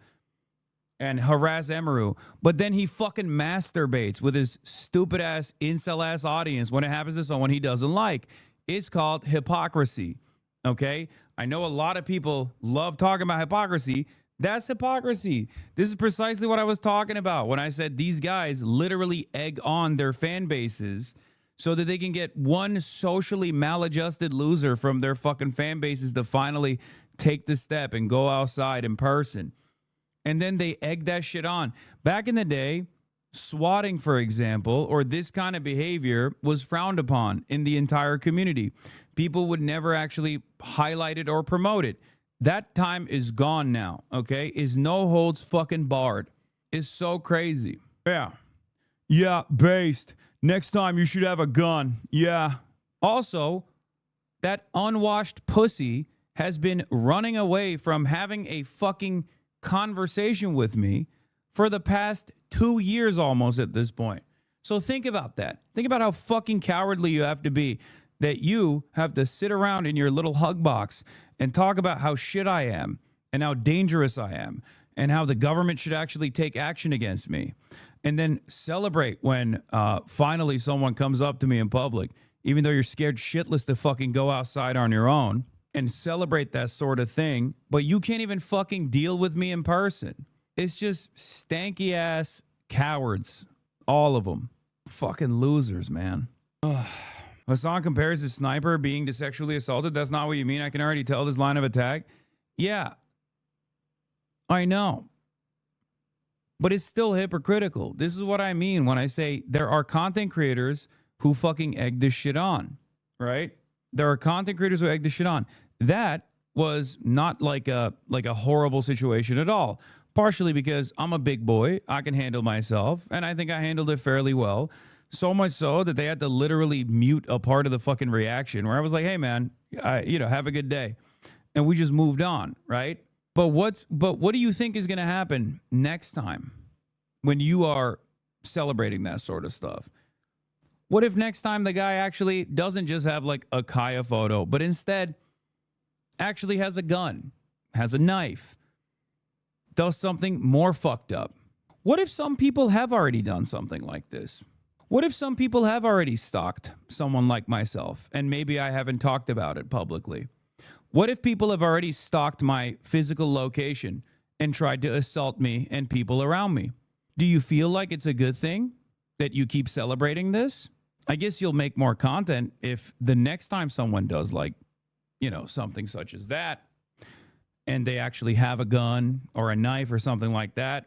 and harass Emaru. But then he fucking masturbates with his stupid ass incel ass audience when it happens to someone he doesn't like. It's called hypocrisy. Okay? I know a lot of people love talking about hypocrisy. That's hypocrisy. This is precisely what I was talking about when I said these guys literally egg on their fan bases so that they can get one socially maladjusted loser from their fucking fan bases to finally take the step and go outside in person. And then they egg that shit on. Back in the day, swatting, for example, or this kind of behavior was frowned upon in the entire community. People would never actually highlight it or promote it. That time is gone now, okay? Is no holds fucking barred. It's so crazy. Yeah. Yeah, based. Next time you should have a gun. Yeah. Also, that unwashed pussy has been running away from having a fucking conversation with me for the past 2 years almost at this point. So think about that. Think about how fucking cowardly you have to be that you have to sit around in your little hug box and talk about how shit I am and how dangerous I am and how the government should actually take action against me. And then celebrate when finally someone comes up to me in public, even though you're scared shitless to fucking go outside on your own, and celebrate that sort of thing. But you can't even fucking deal with me in person. It's just stanky ass cowards. All of them. Fucking losers, man. Hassan compares his sniper being to sexually assaulted. That's not what you mean. I can already tell this line of attack. Yeah, I know. But it's still hypocritical. This is what I mean when I say there are content creators who fucking egg this shit on, right? There are content creators who egg this shit on. That was not like a horrible situation at all. Partially because I'm a big boy, I can handle myself, and I think I handled it fairly well. So much so that they had to literally mute a part of the fucking reaction where I was like, "Hey man, have a good day," and we just moved on, right? But what do you think is going to happen next time when you are celebrating that sort of stuff? What if next time the guy actually doesn't just have like a Kaya photo, but instead actually has a gun, has a knife, does something more fucked up? What if some people have already done something like this? What if some people have already stalked someone like myself and maybe I haven't talked about it publicly? What if people have already stalked my physical location and tried to assault me and people around me? Do you feel like it's a good thing that you keep celebrating this? I guess you'll make more content if the next time someone does something such as that, and they actually have a gun or a knife or something like that,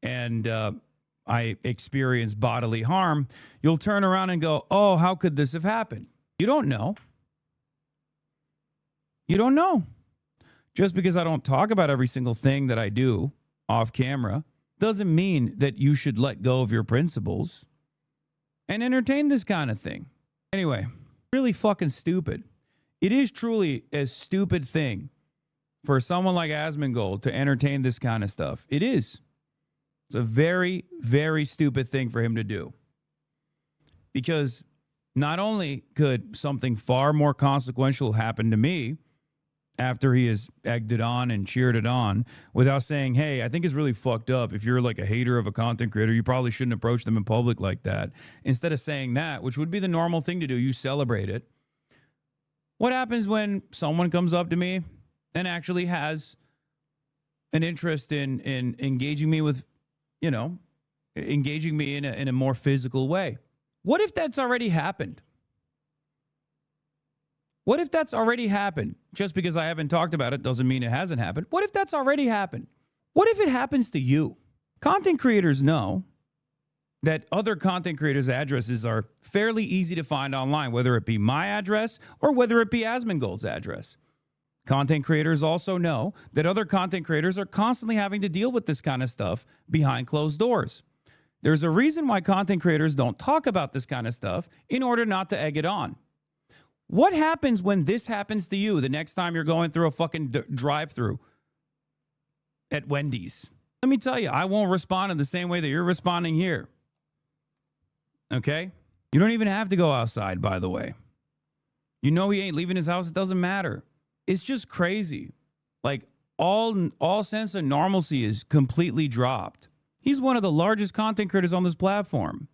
and I experience bodily harm, you'll turn around and go, "Oh, how could this have happened?" You don't know. You don't know. Just because I don't talk about every single thing that I do off camera doesn't mean that you should let go of your principles and entertain this kind of thing. Anyway, really fucking stupid. It is truly a stupid thing for someone like Asmongold to entertain this kind of stuff. It is. It's a very, very stupid thing for him to do. Because not only could something far more consequential happen to me after he has egged it on and cheered it on without saying, "Hey, I think it's really fucked up. If you're like a hater of a content creator, you probably shouldn't approach them in public like that." Instead of saying that, which would be the normal thing to do, you celebrate it. What happens when someone comes up to me and actually has an interest in engaging me with, engaging me in a more physical way? What if that's already happened? What if that's already happened? Just because I haven't talked about it doesn't mean it hasn't happened. What if that's already happened? What if it happens to you? Content creators know that other content creators' addresses are fairly easy to find online, whether it be my address or whether it be Asmongold's address. Content creators also know that other content creators are constantly having to deal with this kind of stuff behind closed doors. There's a reason why content creators don't talk about this kind of stuff in order not to egg it on. What happens when this happens to you the next time you're going through a fucking drive-through at Wendy's? Let me tell you, I won't respond in the same way that you're responding here. Okay? You don't even have to go outside, by the way. You know he ain't leaving his house. It doesn't matter. It's just crazy. Like, all sense of normalcy is completely dropped. He's one of the largest content creators on this platform.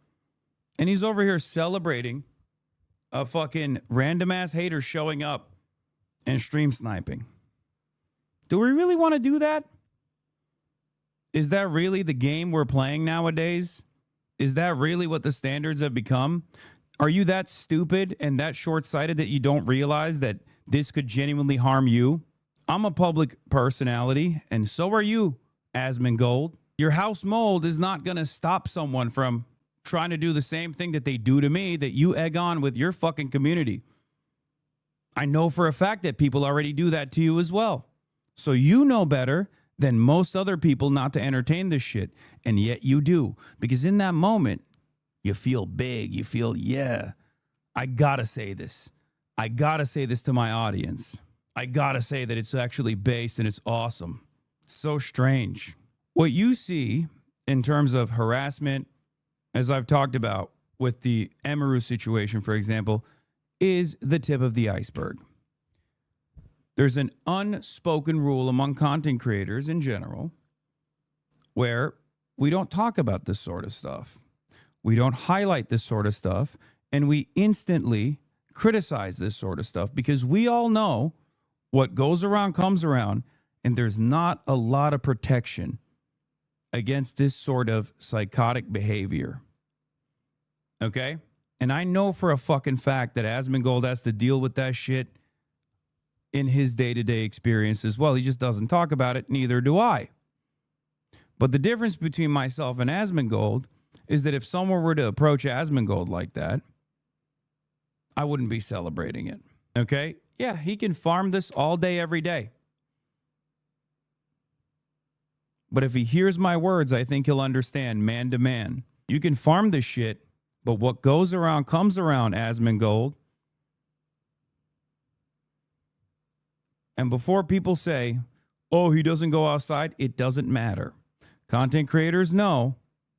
And he's over here celebrating a fucking random ass hater showing up and stream sniping. Do we really want to do that? Is that really the game we're playing nowadays? Is that really what the standards have become? Are you that stupid and that short-sighted that you don't realize that this could genuinely harm you? I'm a public personality, and so are you, Asmongold. Your house mold is not going to stop someone from trying to do the same thing that they do to me that you egg on with your fucking community. I know for a fact that people already do that to you as well. So you know better than most other people not to entertain this shit. And yet you do. Because in that moment, you feel big. You feel, yeah, I gotta say this. I gotta say this to my audience. I gotta say that it's actually based and it's awesome. It's so strange. What you see in terms of harassment, as I've talked about with the Emaru situation, for example, is the tip of the iceberg. There's an unspoken rule among content creators in general where we don't talk about this sort of stuff. We don't highlight this sort of stuff, and we instantly criticize this sort of stuff because we all know what goes around comes around, and there's not a lot of protection against this sort of psychotic behavior. Okay? And I know for a fucking fact that Asmongold has to deal with that shit in his day-to-day experience as well. He just doesn't talk about it. Neither do I. But the difference between myself and Asmongold is that if someone were to approach Asmongold like that, I wouldn't be celebrating it. Okay? Yeah, he can farm this all day, every day. But if he hears my words, I think he'll understand man to man. You can farm this shit, but what goes around comes around, Asmongold. And before people say, oh, he doesn't go outside, it doesn't matter. Content creators know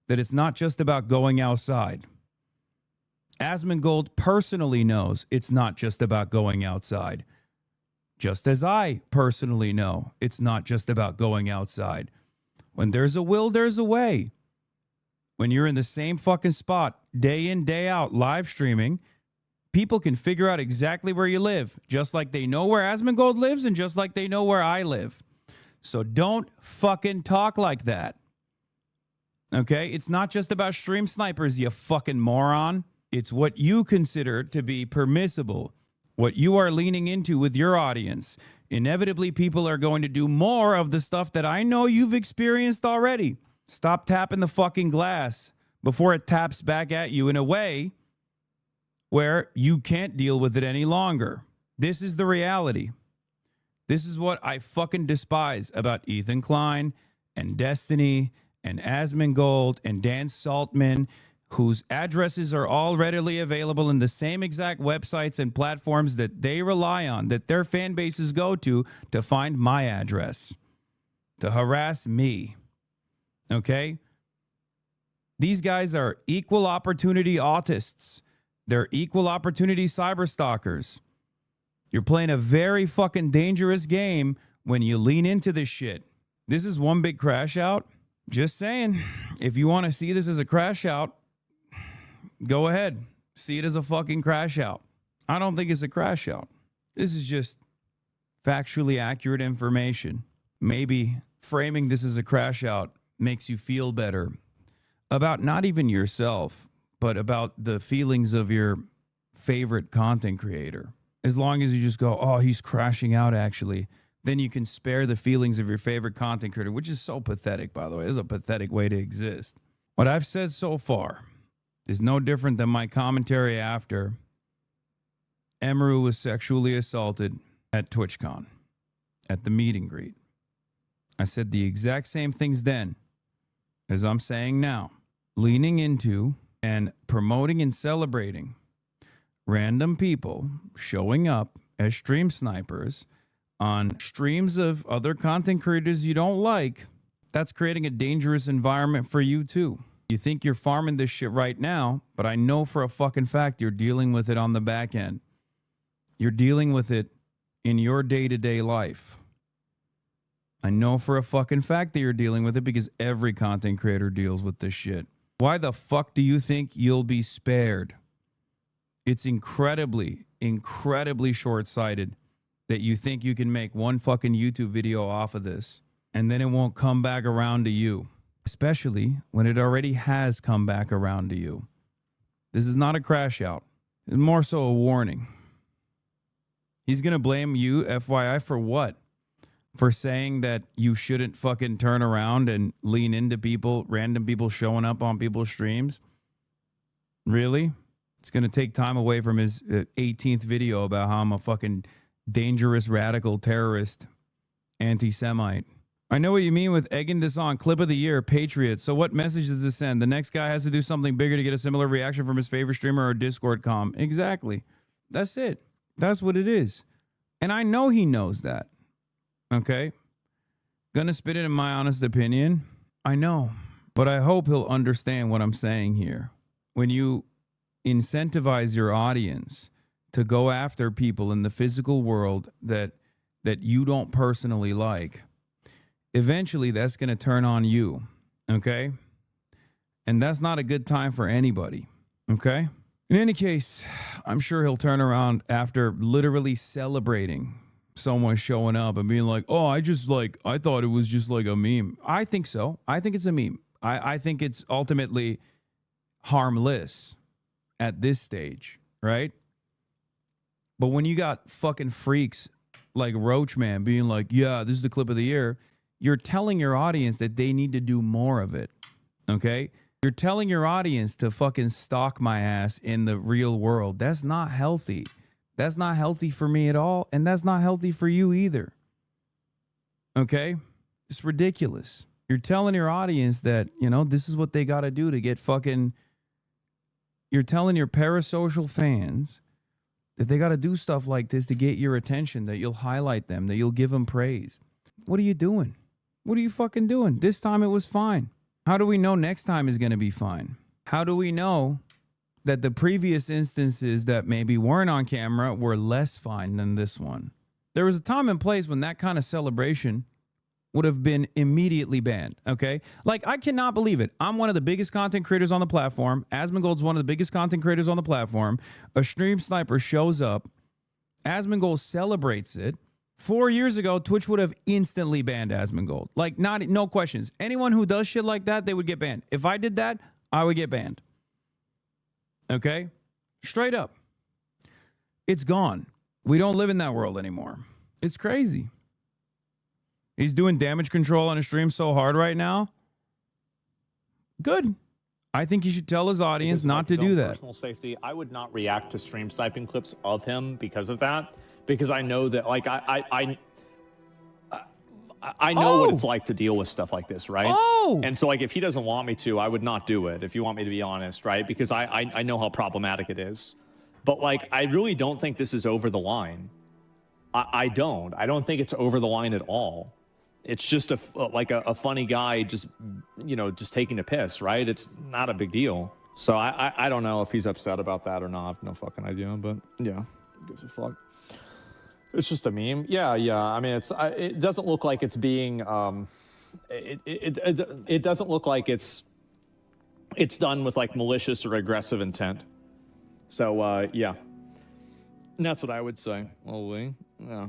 that it's not just about going outside. Asmongold personally knows it's not just about going outside. Just as I personally know it's not just about going outside. When there's a will, there's a way. When you're in the same fucking spot, day in, day out, live streaming, people can figure out exactly where you live, just like they know where Asmongold lives and just like they know where I live. So don't fucking talk like that. Okay? It's not just about stream snipers, you fucking moron. It's what you consider to be permissible, what you are leaning into with your audience. Inevitably, people are going to do more of the stuff that I know you've experienced already. Stop tapping the fucking glass before it taps back at you in a way where you can't deal with it any longer. This is the reality. This is what I fucking despise about Ethan Klein and Destiny and Asmongold and Dan Saltman, whose addresses are all readily available in the same exact websites and platforms that they rely on, that their fan bases go to find my address, to harass me. Okay? These guys are equal opportunity autists. They're equal opportunity cyberstalkers. You're playing a very fucking dangerous game when you lean into this shit. This is one big crash out. Just saying, if you want to see this as a crash out, go ahead. See it as a fucking crash out. I don't think it's a crash out. This is just factually accurate information. Maybe framing this as a crash out makes you feel better about not even yourself, but about the feelings of your favorite content creator. As long as you just go, oh, he's crashing out actually, then you can spare the feelings of your favorite content creator, which is so pathetic, by the way. It's a pathetic way to exist. What I've said so far is no different than my commentary after Emeru was sexually assaulted at TwitchCon, at the meet and greet. I said the exact same things then as I'm saying now, leaning into and promoting and celebrating random people showing up as stream snipers on streams of other content creators you don't like. That's creating a dangerous environment for you too. You think you're farming this shit right now, but I know for a fucking fact you're dealing with it on the back end. You're dealing with it in your day-to-day life. I know for a fucking fact that you're dealing with it because every content creator deals with this shit. Why the fuck do you think you'll be spared? It's incredibly, incredibly short-sighted that you think you can make one fucking YouTube video off of this and then it won't come back around to you, especially when it already has come back around to you. This is not a crash out. It's more so a warning. He's going to blame you, FYI, for what? For saying that you shouldn't fucking turn around and lean into people, random people showing up on people's streams? Really? It's going to take time away from his 18th video about how I'm a fucking dangerous, radical terrorist, anti-Semite. I know what you mean with egging this on. Clip of the year, Patriot. So what message does this send? The next guy has to do something bigger to get a similar reaction from his favorite streamer or Discord com. Exactly. That's it. That's what it is. And I know he knows that. Okay? Gonna spit it in my honest opinion. I know. But I hope he'll understand what I'm saying here. When you incentivize your audience to go after people in the physical world that you don't personally like, eventually that's going to turn on you, okay? And that's not a good time for anybody, okay? In any case, I'm sure he'll turn around after literally celebrating someone showing up and being like, oh, I thought it was just like a meme. I think so. I think it's a meme. I think it's ultimately harmless at this stage, right? But when you got fucking freaks like Roach Man being like, yeah, this is the clip of the year, you're telling your audience that they need to do more of it, okay? You're telling your audience to fucking stalk my ass in the real world. That's not healthy. That's not healthy for me at all, and that's not healthy for you either, okay? It's ridiculous. You're telling your audience that, you know, this is what they got to do to get fucking... You're telling your parasocial fans that they got to do stuff like this to get your attention, that you'll highlight them, that you'll give them praise. What are you doing? What are you fucking doing? This time it was fine. How do we know next time is going to be fine? How do we know that the previous instances that maybe weren't on camera were less fine than this one? There was a time and place when that kind of celebration would have been immediately banned, okay? Like, I cannot believe it. I'm one of the biggest content creators on the platform. Asmongold's one of the biggest content creators on the platform. A stream sniper shows up. Asmongold celebrates it. 4 years ago, Twitch would have instantly banned Asmongold. Like, no questions. Anyone who does shit like that, they would get banned. If I did that, I would get banned. Okay? Straight up. It's gone. We don't live in that world anymore. It's crazy. He's doing damage control on a stream so hard right now. Good. I think he should tell his audience not to do that. Personal safety. I would not react to stream sniping clips of him because of that. Because I know that, like, I know what it's like to deal with stuff like this, right? And so, like, if he doesn't want me to, I would not do it, if you want me to be honest, right? Because I know how problematic it is. But, like, I really don't think this is over the line. I don't think it's over the line at all. It's just a funny guy just, you know, just taking a piss, right? It's not a big deal. So I don't know if he's upset about that or not. I have no fucking idea, but yeah, who gives a fuck? It's just a meme. Yeah. I mean, it doesn't look like it's being, it doesn't look like it's done with like malicious or aggressive intent. So yeah, and that's what I would say. Well, yeah.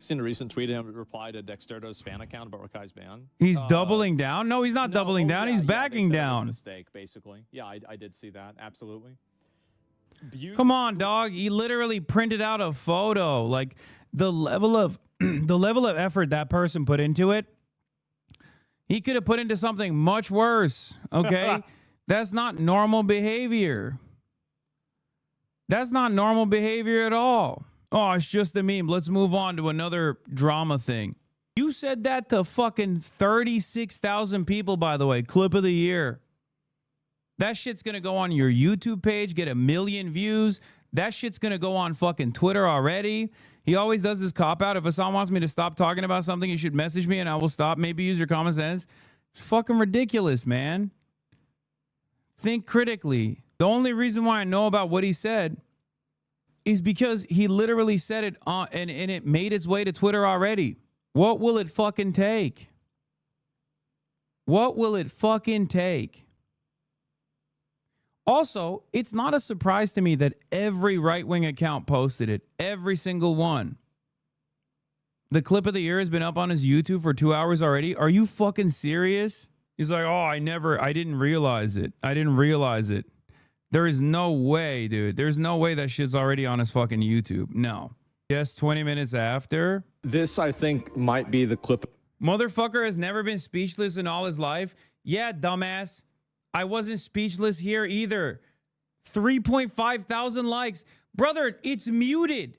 Seen a recent tweet of him reply to Dexterdo's fan account about Rakai's ban. He's doubling down? No, he's not doubling down. He's backing down. It was a mistake, basically. Yeah, I did see that. Absolutely. Come on, dog. He literally printed out a photo. Like, the level of effort that person put into it, he could have put into something much worse. Okay? That's not normal behavior. That's not normal behavior at all. Oh, it's just a meme. Let's move on to another drama thing. You said that to fucking 36,000 people, by the way. Clip of the year. That shit's going to go on your YouTube page, get 1 million views. That shit's going to go on fucking Twitter already. He always does this cop-out. If Hassan wants me to stop talking about something, you should message me and I will stop. Maybe use your common sense. It's fucking ridiculous, man. Think critically. The only reason why I know about what he said is because he literally said it on, and it made its way to Twitter already. What will it fucking take? What will it fucking take? Also, it's not a surprise to me that every right-wing account posted it. Every single one. The clip of the year has been up on his YouTube for 2 hours already. Are you fucking serious? He's like, oh, I didn't realize it. I didn't realize it. There is no way, dude. There's no way that shit's already on his fucking YouTube. No. Yes, 20 minutes after. This, I think, might be the clip. Motherfucker has never been speechless in all his life. Yeah, dumbass. I wasn't speechless here either. 3.5 thousand likes. Brother, it's muted.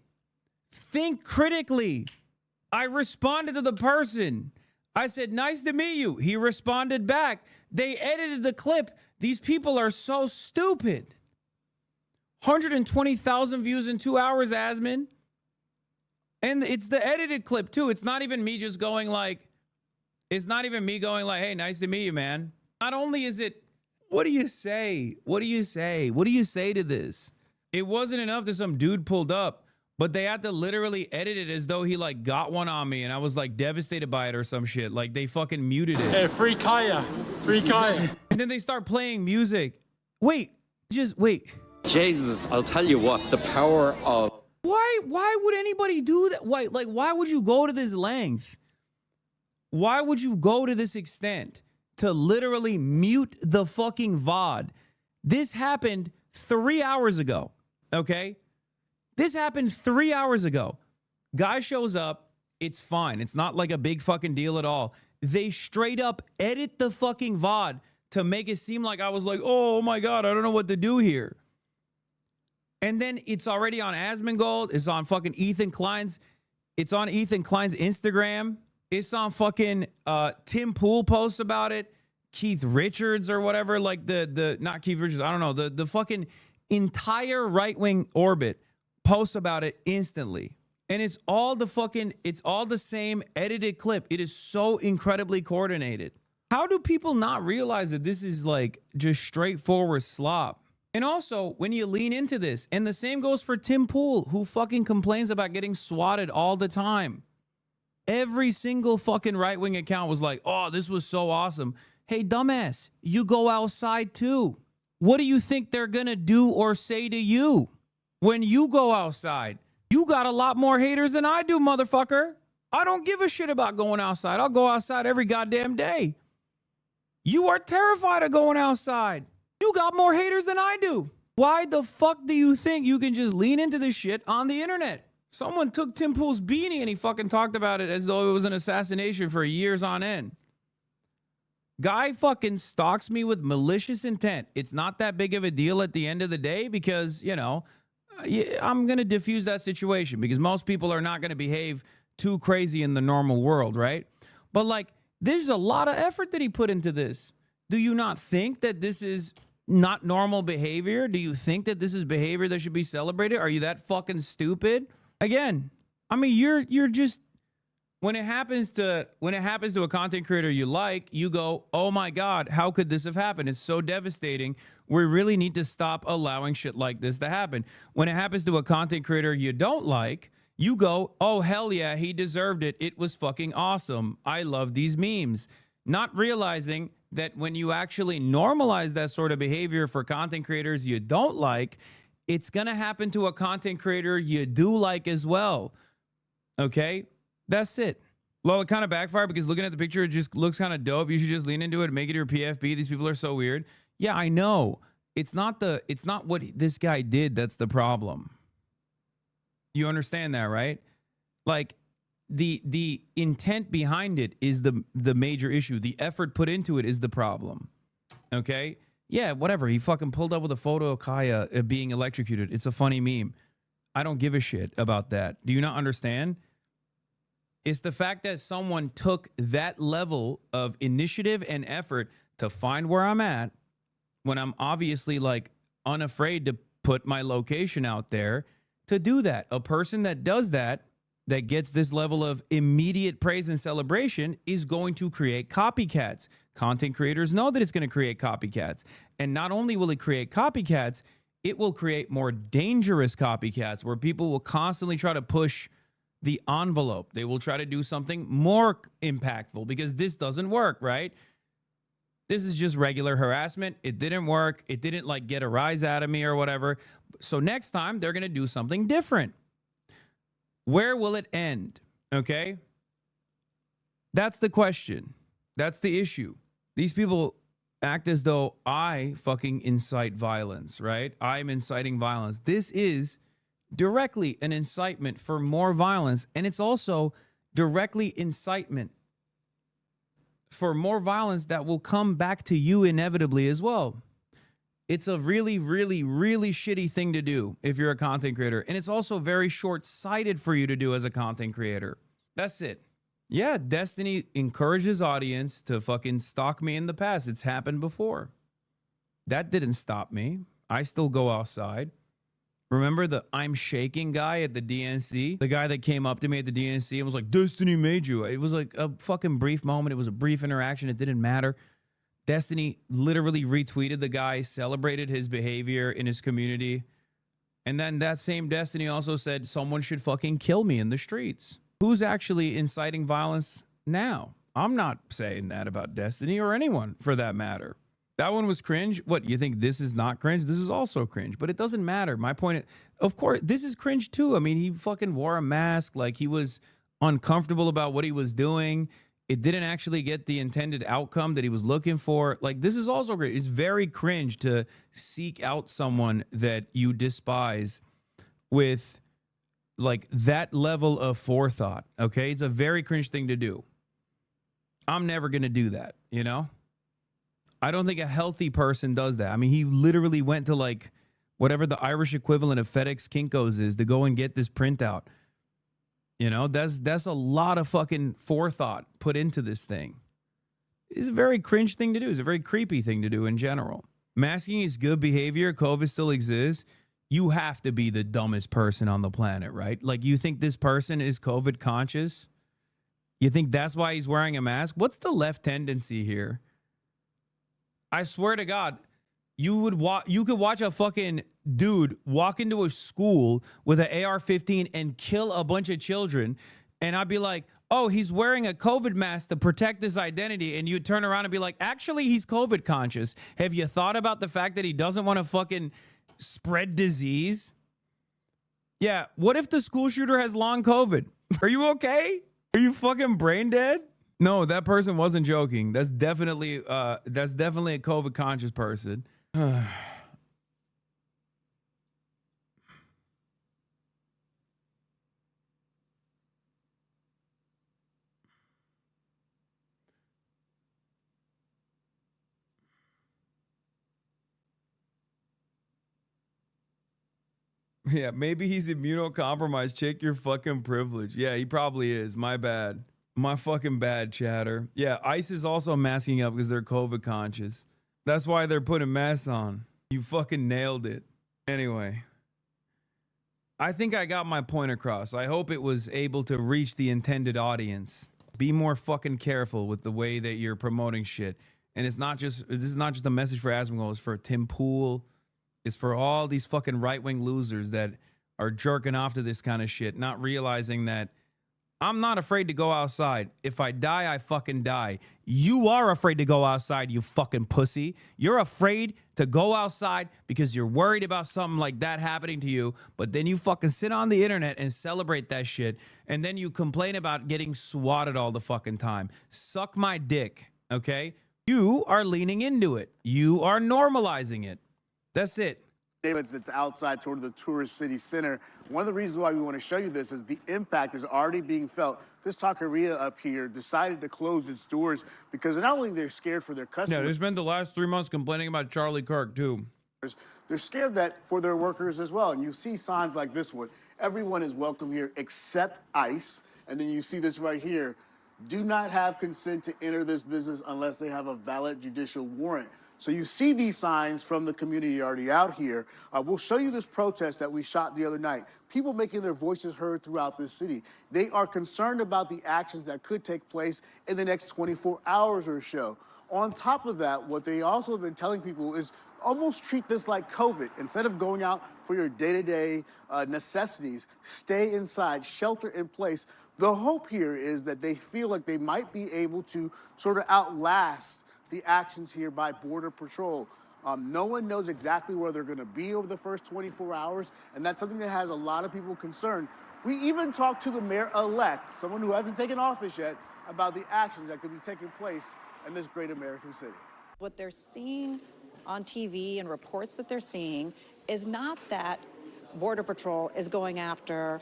Think critically. I responded to the person. I said, nice to meet you. He responded back. They edited the clip. These people are so stupid. 120,000 views in 2 hours, Asmon. And it's the edited clip, too. It's not even me just going like, it's not even me going like, hey, nice to meet you, man. Not only is it, what do you say? What do you say? What do you say to this? It wasn't enough that some dude pulled up, but they had to literally edit it as though he like got one on me and I was like devastated by it or some shit. Like they fucking muted it. Hey, free Kaya. Free Kaya. And then they start playing music. Wait, just wait. Jesus, I'll tell you what, the power of... Why would anybody do that? Why would you go to this length? Why would you go to this extent to literally mute the fucking VOD? This happened 3 hours ago. Okay? This happened 3 hours ago. Guy shows up. It's fine. It's not like a big fucking deal at all. They straight up edit the fucking VOD to make it seem like I was like, oh my God, I don't know what to do here. And then it's already on Asmongold. It's on fucking Ethan Klein's. It's on Ethan Klein's Instagram. It's on fucking Tim Pool posts about it. Keith Richards or whatever, like the not Keith Richards, I don't know. The fucking entire right-wing orbit posts about it instantly. And it's all the same edited clip. It is so incredibly coordinated. How do people not realize that this is like just straightforward slop? And also, when you lean into this, and the same goes for Tim Pool, who fucking complains about getting swatted all the time. Every single fucking right-wing account was like, oh, this was so awesome. Hey, dumbass, you go outside too. What do you think they're gonna do or say to you when you go outside? You got a lot more haters than I do, motherfucker. I don't give a shit about going outside. I'll go outside every goddamn day. You are terrified of going outside. You got more haters than I do. Why the fuck do you think you can just lean into this shit on the internet? Someone took Tim Pool's beanie and he fucking talked about it as though it was an assassination for years on end. Guy fucking stalks me with malicious intent. It's not that big of a deal at the end of the day because, you know, I'm going to diffuse that situation because most people are not going to behave too crazy in the normal world, right? But like, there's a lot of effort that he put into this. Do you not think that this is not normal behavior? Do you think that this is behavior that should be celebrated? Are you that fucking stupid? Again, I mean, you're just, when it happens to a content creator you like, you go, oh my God, how could this have happened? It's so devastating. We really need to stop allowing shit like this to happen. When it happens to a content creator you don't like, you go, oh hell yeah, he deserved it. It was fucking awesome. I love these memes. Not realizing that when you actually normalize that sort of behavior for content creators you don't like, it's gonna happen to a content creator you do like as well. Okay? That's it. Well, it kind of backfired because looking at the picture, it just looks kind of dope. You should just lean into it and make it your PFP. These people are so weird. Yeah, I know. It's not what this guy did that's the problem. You understand that, right? Like the intent behind it is the major issue. The effort put into it is the problem. Okay? Yeah, whatever. He fucking pulled up with a photo of Kaya being electrocuted. It's a funny meme. I don't give a shit about that. Do you not understand? It's the fact that someone took that level of initiative and effort to find where I'm at when I'm obviously like unafraid to put my location out there to do that. A person that does that gets this level of immediate praise and celebration is going to create copycats. Content creators know that it's going to create copycats. And not only will it create copycats, it will create more dangerous copycats where people will constantly try to push the envelope. They will try to do something more impactful because this doesn't work, right? This is just regular harassment. It didn't work. It didn't like get a rise out of me or whatever. So next time they're going to do something different. Where will it end? Okay? That's the question. That's the issue. These people act as though I fucking incite violence, right? I'm inciting violence. This is directly an incitement for more violence, and it's also directly incitement for more violence that will come back to you inevitably as well. It's a really, really, really shitty thing to do if you're a content creator, and it's also very short-sighted for you to do as a content creator. That's it. Yeah, Destiny encourages audience to fucking stalk me in the past. It's happened before. That didn't stop me. I still go outside. Remember the I'm shaking guy at the DNC? The guy that came up to me at the DNC and was like, Destiny made you. It was like a fucking brief moment. It was a brief interaction. It didn't matter. Destiny literally retweeted the guy, celebrated his behavior in his community. And then that same Destiny also said someone should fucking kill me in the streets. Who's actually inciting violence now? I'm not saying that about Destiny or anyone for that matter. That one was cringe. What, you think this is not cringe? This is also cringe, but it doesn't matter. My point is, of course, this is cringe too. I mean, he fucking wore a mask like he was uncomfortable about what he was doing. It didn't actually get the intended outcome that he was looking for. Like, this is also great. It's very cringe to seek out someone that you despise with like that level of forethought. Okay. It's a very cringe thing to do. I'm never going to do that. You know, I don't think a healthy person does that. I mean, he literally went to like whatever the Irish equivalent of FedEx Kinko's is to go and get this printout. You know, that's a lot of fucking forethought put into this thing. It's a very cringe thing to do. It's a very creepy thing to do in general. Masking is good behavior. COVID still exists. You have to be the dumbest person on the planet, right? Like, you think this person is COVID conscious? You think that's why he's wearing a mask? What's the left tendency here? I swear to God, you could watch a fucking dude walk into a school with an AR-15 and kill a bunch of children, and I'd be like, oh, he's wearing a COVID mask to protect his identity, and you'd turn around and be like, actually, he's COVID conscious. Have you thought about the fact that he doesn't want to fucking spread disease? Yeah, what if the school shooter has long COVID? Are you okay? Are you fucking brain dead? No, that person wasn't joking. That's definitely a COVID conscious person. Yeah, maybe he's immunocompromised. Check your fucking privilege. Yeah, he probably is. My bad. My fucking bad, chatter. Yeah, ICE is also masking up because they're COVID conscious. That's why they're putting masks on. You fucking nailed it. Anyway, I think I got my point across. I hope it was able to reach the intended audience. Be more fucking careful with the way that you're promoting shit. And this is not just a message for Asmongold. It's for Tim Pool. It's for all these fucking right-wing losers that are jerking off to this kind of shit, not realizing that I'm not afraid to go outside. If I die, I fucking die. You are afraid to go outside, you fucking pussy. You're afraid to go outside because you're worried about something like that happening to you, but then you fucking sit on the internet and celebrate that shit, and then you complain about getting swatted all the fucking time. Suck my dick, okay? You are leaning into it. You are normalizing it. That's it. David's that's outside toward the tourist city center. One of the reasons why we want to show you this is the impact is already being felt. This taqueria up here decided to close its doors because not only they're scared for their customers. Yeah, they spent the last 3 months complaining about Charlie Kirk too. They're scared that for their workers as well. And you see signs like this one. Everyone is welcome here except ICE. And then you see this right here. Do not have consent to enter this business unless they have a valid judicial warrant. So you see these signs from the community already out here. We'll show you this protest that we shot the other night. People making their voices heard throughout this city. They are concerned about the actions that could take place in the next 24 hours or so. On top of that, what they also have been telling people is almost treat this like COVID. Instead of going out for your day-to-day necessities, stay inside, shelter in place. The hope here is that they feel like they might be able to sort of outlast the actions here by Border Patrol. No one knows exactly where they're going to be over the first 24 hours, and that's something that has a lot of people concerned. We even talked to the mayor-elect, someone who hasn't taken office yet, about the actions that could be taking place in this great American city. What they're seeing on TV and reports that they're seeing is not that Border Patrol is going after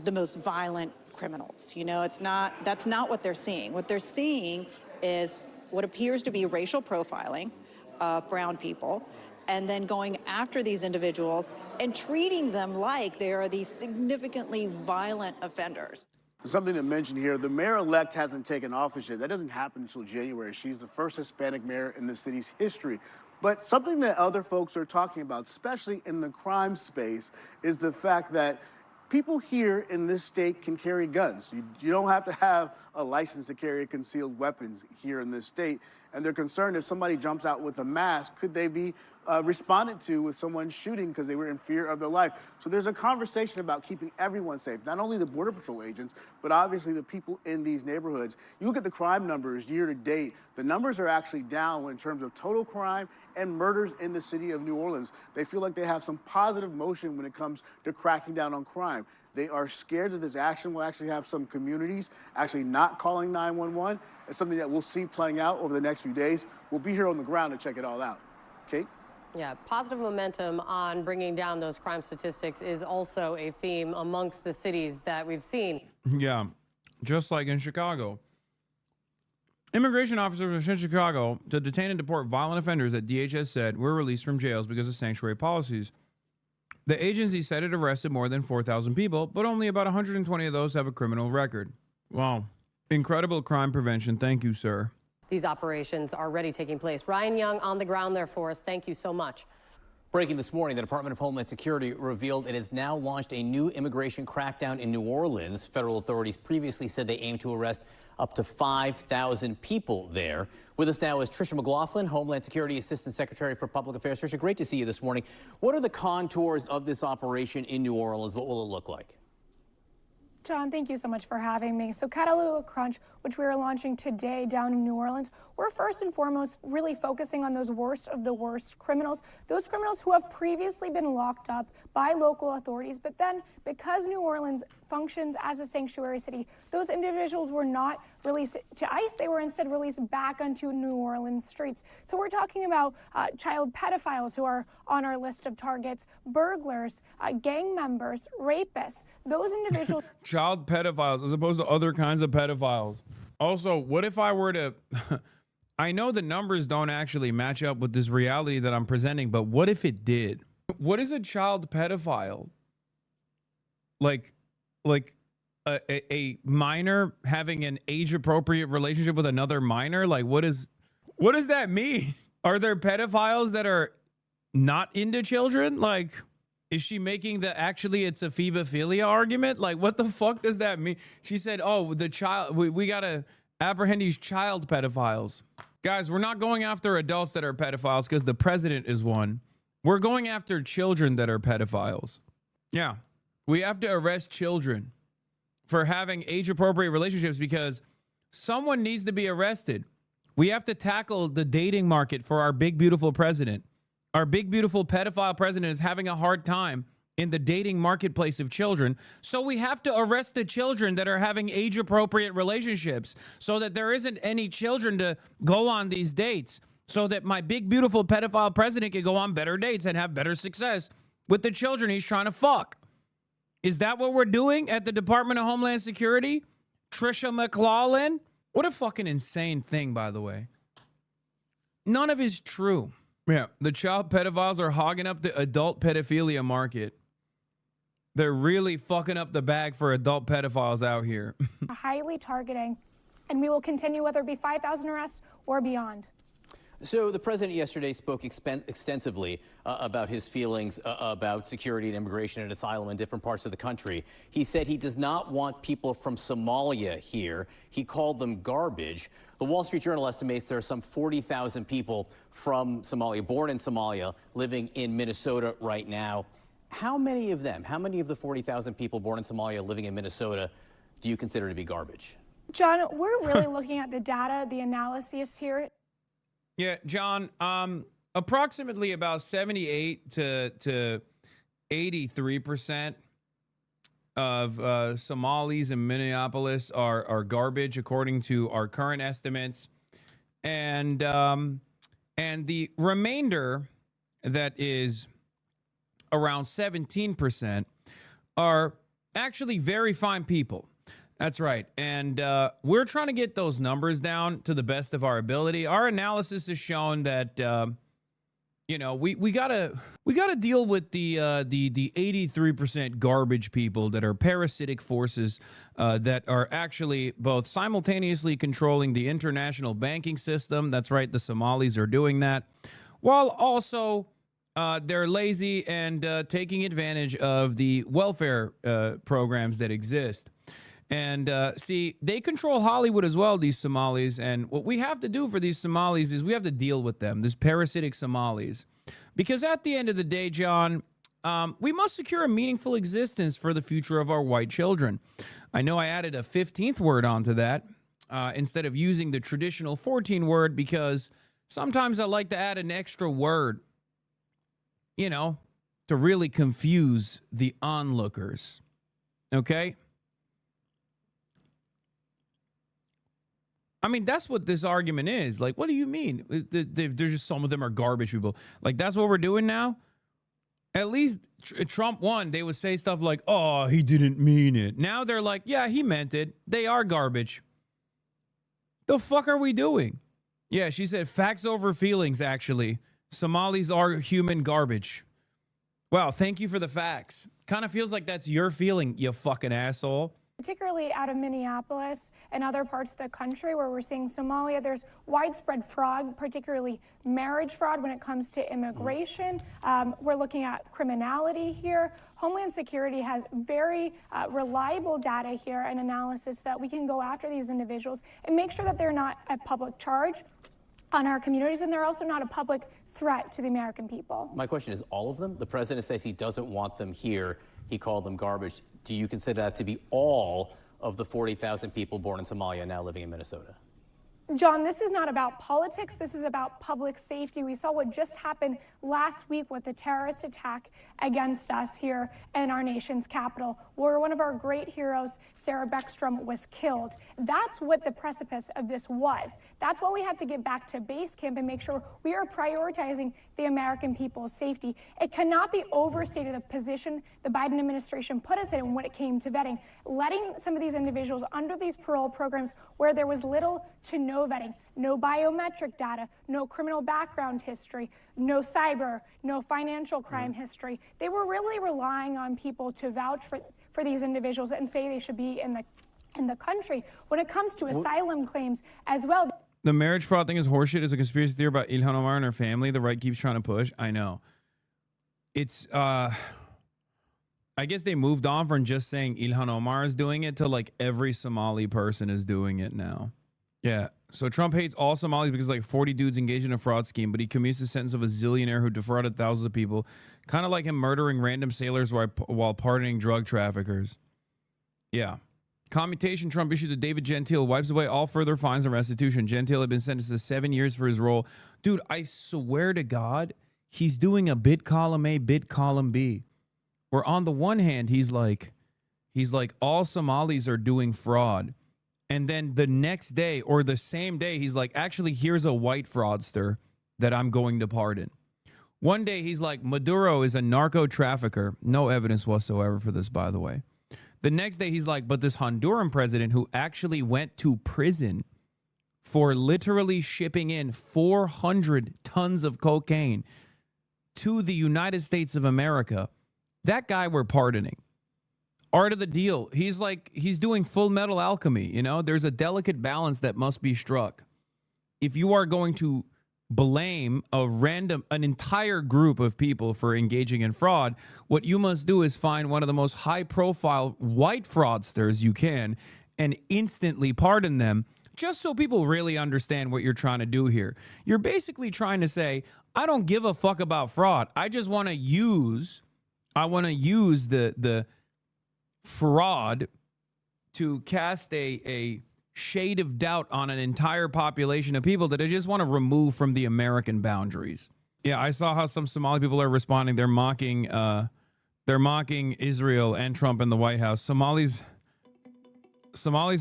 the most violent criminals. You know, that's not what they're seeing. What they're seeing is what appears to be racial profiling of brown people, and then going after these individuals and treating them like they are these significantly violent offenders. Something to mention here, the mayor-elect hasn't taken office yet. That doesn't happen until January. She's the first Hispanic mayor in the city's history. But something that other folks are talking about, especially in the crime space, is the fact that people here in this state can carry guns. You don't have to have a license to carry concealed weapons here in this state. And they're concerned if somebody jumps out with a mask, could they be responded to with someone shooting because they were in fear of their life? So there's a conversation about keeping everyone safe, not only the Border Patrol agents, but obviously the people in these neighborhoods. You look at the crime numbers year to date, the numbers are actually down in terms of total crime and murders in the city of New Orleans. They feel like they have some positive motion when it comes to cracking down on crime. They are scared that this action will actually have some communities actually not calling 911. It's something that we'll see playing out over the next few days. We'll be here on the ground to check it all out. Kate? Yeah, positive momentum on bringing down those crime statistics is also a theme amongst the cities that we've seen. Yeah, just like in Chicago. Immigration officers in Chicago to detain and deport violent offenders that DHS said were released from jails because of sanctuary policies. The agency said it arrested more than 4,000 people, but only about 120 of those have a criminal record. Wow. Incredible crime prevention. Thank you, sir. These operations are already taking place. Ryan Young on the ground there for us. Thank you so much. Breaking this morning, the Department of Homeland Security revealed it has now launched a new immigration crackdown in New Orleans. Federal authorities previously said they aim to arrest up to 5,000 people there. With us now is Tricia McLaughlin, Homeland Security Assistant Secretary for Public Affairs. Tricia, great to see you this morning. What are the contours of this operation in New Orleans? What will it look like? John, thank you so much for having me. So Catalina Crunch, which we are launching today down in New Orleans, we're first and foremost really focusing on those worst of the worst criminals, those criminals who have previously been locked up by local authorities. But then because New Orleans functions as a sanctuary city, those individuals were not released to ICE. They were instead released back onto New Orleans streets. So we're talking about child pedophiles who are on our list of targets, burglars, gang members, rapists, those individuals. Child pedophiles as opposed to other kinds of pedophiles. Also, what if I were to... I know the numbers don't actually match up with this reality that I'm presenting, but what if it did? What is a child pedophile? Like a minor having an age-appropriate relationship with another minor? Like, what does that mean? Are there pedophiles that are not into children? Like, is she making actually it's a phobophilia argument? Like, what the fuck does that mean? She said, oh, the child, we gotta apprehend these child pedophiles. Guys, we're not going after adults that are pedophiles because the president is one. We're going after children that are pedophiles. Yeah, we have to arrest children for having age-appropriate relationships because someone needs to be arrested. We have to tackle the dating market for our big, beautiful president. Our big, beautiful pedophile president is having a hard time in the dating marketplace of children. So we have to arrest the children that are having age-appropriate relationships so that there isn't any children to go on these dates, so that my big, beautiful pedophile president can go on better dates and have better success with the children he's trying to fuck. Is that what we're doing at the Department of Homeland Security? Tricia McLaughlin? What a fucking insane thing, by the way. None of it is true. Yeah, the child pedophiles are hogging up the adult pedophilia market. They're really fucking up the bag for adult pedophiles out here. Highly targeting, and we will continue whether it be 5,000 arrests or beyond. So the president yesterday spoke extensively about his feelings about security and immigration and asylum in different parts of the country. He said he does not want people from Somalia here. He called them garbage. The Wall Street Journal estimates there are some 40,000 people from Somalia, born in Somalia, living in Minnesota right now. How many of them, how many of the 40,000 people born in Somalia living in Minnesota do you consider to be garbage? John, we're really looking at the data, the analysis here. Yeah, John, approximately about 78 to 83% of Somalis in Minneapolis are garbage, according to our current estimates. And the remainder, that is around 17%, are actually very fine people. That's right. And we're trying to get those numbers down to the best of our ability. Our analysis has shown that, you know, we gotta deal with the 83% garbage people that are parasitic forces that are actually both simultaneously controlling the international banking system. That's right. The Somalis are doing that, while also they're lazy and taking advantage of the welfare programs that exist. And see, they control Hollywood as well, these Somalis. And what we have to do for these Somalis is we have to deal with them, these parasitic Somalis. Because at the end of the day, John, we must secure a meaningful existence for the future of our white children. I know I added a 15th word onto that instead of using the traditional 14 word, because sometimes I like to add an extra word, you know, to really confuse the onlookers. Okay? I mean, that's what this argument is. Like, what do you mean? There's just some of them are garbage people. Like, that's what we're doing now? At least Trump won. They would say stuff like, oh, he didn't mean it. Now they're like, yeah, he meant it. They are garbage. The fuck are we doing? Yeah, she said facts over feelings, actually. Somalis are human garbage. Wow, thank you for the facts. Kind of feels like that's your feeling, you fucking asshole. Particularly out of Minneapolis and other parts of the country where we're seeing Somalia, there's widespread fraud, particularly marriage fraud when it comes to immigration. We're looking at criminality here. Homeland Security has very reliable data here and analysis that we can go after these individuals and make sure that they're not a public charge on our communities, and they're also not a public threat to the American people. My question is, all of them? The president says he doesn't want them here. He called them garbage. Do you consider that to be all of the 40,000 people born in Somalia now living in Minnesota? John, this is not about politics. This is about public safety. We saw what just happened last week with the terrorist attack against us here in our nation's capital, where one of our great heroes, Sarah Beckstrom, was killed. That's what the precipice of this was. That's why we have to get back to base camp and make sure we are prioritizing the American people's safety. It cannot be overstated the position the Biden administration put us in when it came to vetting, letting some of these individuals under these parole programs where there was little to no vetting, no biometric data, no criminal background history, no cyber, no financial crime history. They were really relying on people to vouch for these individuals and say they should be in the country. When it comes to asylum claims as well. The marriage fraud thing is horseshit. Is a conspiracy theory about Ilhan Omar and her family. The right keeps trying to push. I know. It's I guess they moved on from just saying Ilhan Omar is doing it to like every Somali person is doing it now. Yeah. So Trump hates all Somalis because like 40 dudes engaged in a fraud scheme, but he commutes the sentence of a zillionaire who defrauded thousands of people, kind of like him murdering random sailors while pardoning drug traffickers. Yeah. Commutation Trump issued to David Gentile wipes away all further fines and restitution. Gentile had been sentenced to 7 years for his role. Dude, I swear to God, he's doing a bit column A, bit column B. Where on the one hand, he's like all Somalis are doing fraud. And then the next day or the same day, he's like, actually, here's a white fraudster that I'm going to pardon. One day, he's like, Maduro is a narco trafficker. No evidence whatsoever for this, by the way. The next day, he's like, but this Honduran president who actually went to prison for literally shipping in 400 tons of cocaine to the United States of America, that guy we're pardoning. Art of the deal. He's doing Full Metal Alchemy. You know, there's a delicate balance that must be struck. If you are going to blame an entire group of people for engaging in fraud, what you must do is find one of the most high profile white fraudsters you can and instantly pardon them, just so people really understand what you're trying to do here. You're basically trying to say, I don't give a fuck about fraud. I just want to use the fraud to cast a shade of doubt on an entire population of people that I just want to remove from the American boundaries. Yeah, I saw how some Somali people are responding. They're mocking Israel and Trump in the White House. Somalis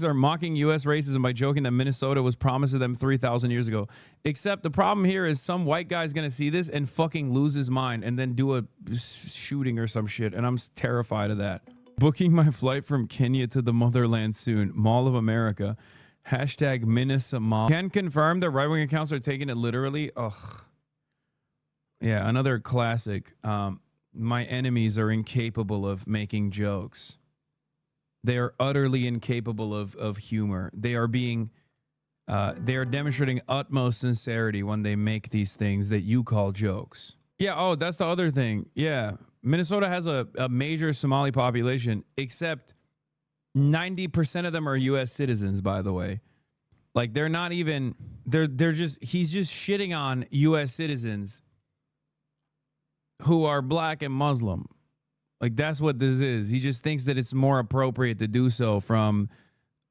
are mocking U.S. racism by joking that Minnesota was promised to them 3,000 years ago. Except the problem here is some white guy's going to see this and fucking lose his mind and then do a shooting or some shit. And I'm terrified of that. Booking my flight from Kenya to the motherland soon. Mall of America. Hashtag Minnesota. Can confirm that right-wing accounts are taking it literally. Ugh. Yeah, another classic. My enemies are incapable of making jokes. They are utterly incapable of humor. They are demonstrating utmost sincerity when they make these things that you call jokes. Yeah, oh, that's the other thing. Yeah. Minnesota has a major Somali population, except 90% of them are U.S. citizens, by the way. Like, they're not even, he's just shitting on U.S. citizens who are black and Muslim. Like, that's what this is. He just thinks that it's more appropriate to do so from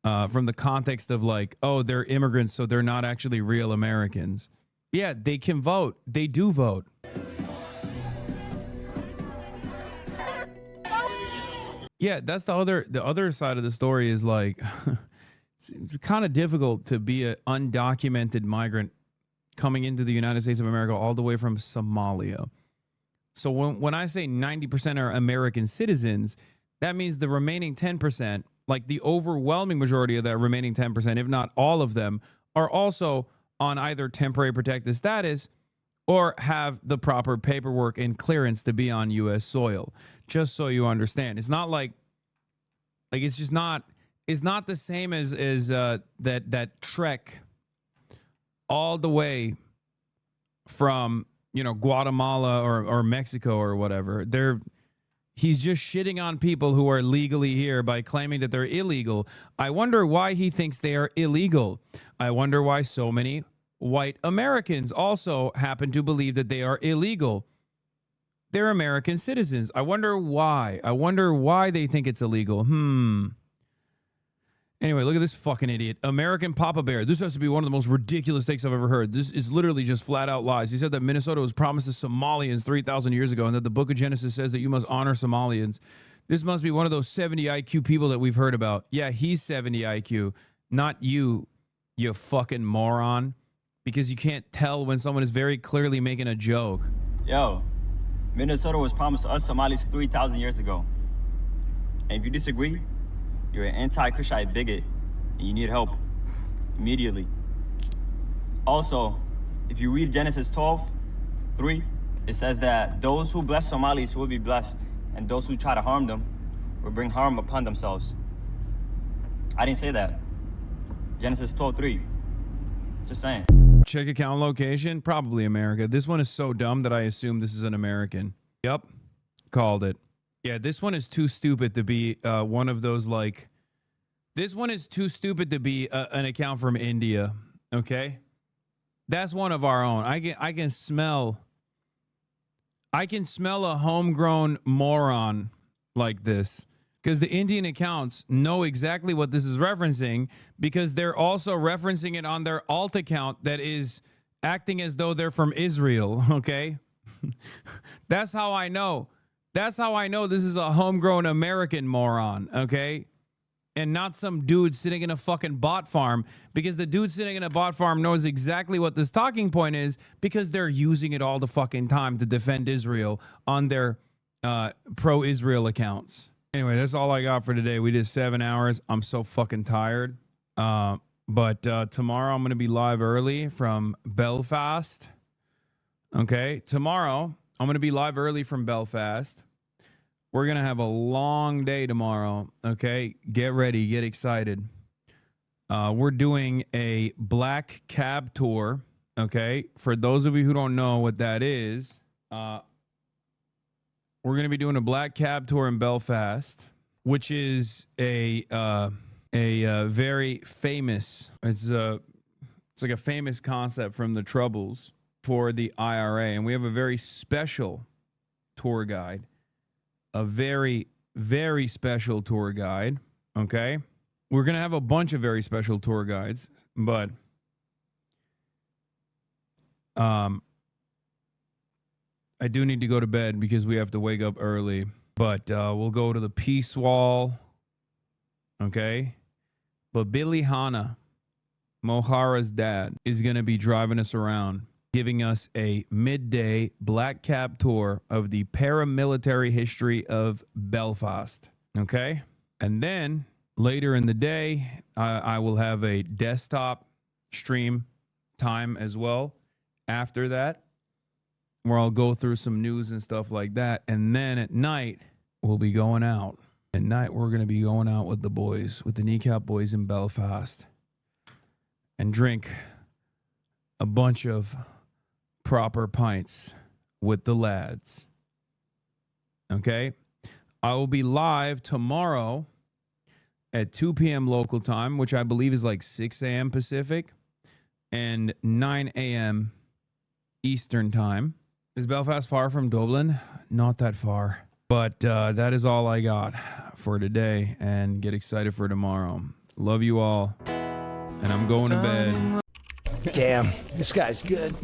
the context of like, oh, they're immigrants, so they're not actually real Americans. Yeah, they can vote. They do vote. Yeah, that's the other side of the story is like it's kind of difficult to be an undocumented migrant coming into the United States of America all the way from Somalia. So when I say 90% are American citizens, that means the remaining 10%, like the overwhelming majority of that remaining 10%, if not all of them, are also on either temporary protected status or have the proper paperwork and clearance to be on U.S. soil. Just so you understand, it's not like it's just not. It's not the same as that trek all the way from Guatemala or Mexico or whatever. He's just shitting on people who are legally here by claiming that they're illegal. I wonder why he thinks they are illegal. I wonder why so many white Americans also happen to believe that they are illegal. They're American citizens. I wonder why. I wonder why they think it's illegal. Anyway, look at this fucking idiot. American Papa Bear. This has to be one of the most ridiculous takes I've ever heard. This is literally just flat out lies. He said that Minnesota was promised to Somalians 3,000 years ago and that the book of Genesis says that you must honor Somalians. This must be one of those 70 IQ people that we've heard about. Yeah, he's 70 IQ, not you, you fucking moron. Because you can't tell when someone is very clearly making a joke. Yo, Minnesota was promised to us Somalis 3,000 years ago. And if you disagree, you're an anti-Cushite bigot, and you need help immediately. Also, if you read Genesis 12:3, it says that those who bless Somalis will be blessed, and those who try to harm them will bring harm upon themselves. I didn't say that. Genesis 12:3. Just saying. Check account location, probably America. This one is so dumb that I assume this is an American. Yep, called it. Yeah, this one is too stupid to be one of those like. This one is too stupid to be an account from India. Okay, that's one of our own. I can smell a homegrown moron like this. Because the Indian accounts know exactly what this is referencing because they're also referencing it on their alt account that is acting as though they're from Israel, okay? That's how I know. That's how I know this is a homegrown American moron, okay? And not some dude sitting in a fucking bot farm because the dude sitting in a bot farm knows exactly what this talking point is because they're using it all the fucking time to defend Israel on their pro-Israel accounts. Anyway, that's all I got for today. We did 7 hours. I'm so fucking tired. But tomorrow I'm going to be live early from Belfast. Okay, tomorrow I'm going to be live early from Belfast. We're going to have a long day tomorrow. Okay, get ready. Get excited. We're doing a black cab tour. Okay, for those of you who don't know what that is, we're going to be doing a black cab tour in Belfast, which is a very famous. It's like a famous concept from the Troubles for the IRA, and we have a very special tour guide, a very, very special tour guide. Okay, we're going to have a bunch of very special tour guides, but I do need to go to bed because we have to wake up early. But we'll go to the Peace Wall. Okay. But Billy Hanna, Mohara's dad, is going to be driving us around, giving us a midday black cab tour of the paramilitary history of Belfast. Okay. And then later in the day, I will have a desktop stream time as well after that, where I'll go through some news and stuff like that. And then at night, we'll be going out. At night, we're going to be going out with the boys, with the Kneecap Boys in Belfast, and drink a bunch of proper pints with the lads. Okay? I will be live tomorrow at 2 p.m. local time, which I believe is like 6 a.m. Pacific, and 9 a.m. Eastern time. Is Belfast far from Dublin? Not that far. But that is all I got for today, and get excited for tomorrow. Love you all, and I'm going to bed. Damn, this guy's good.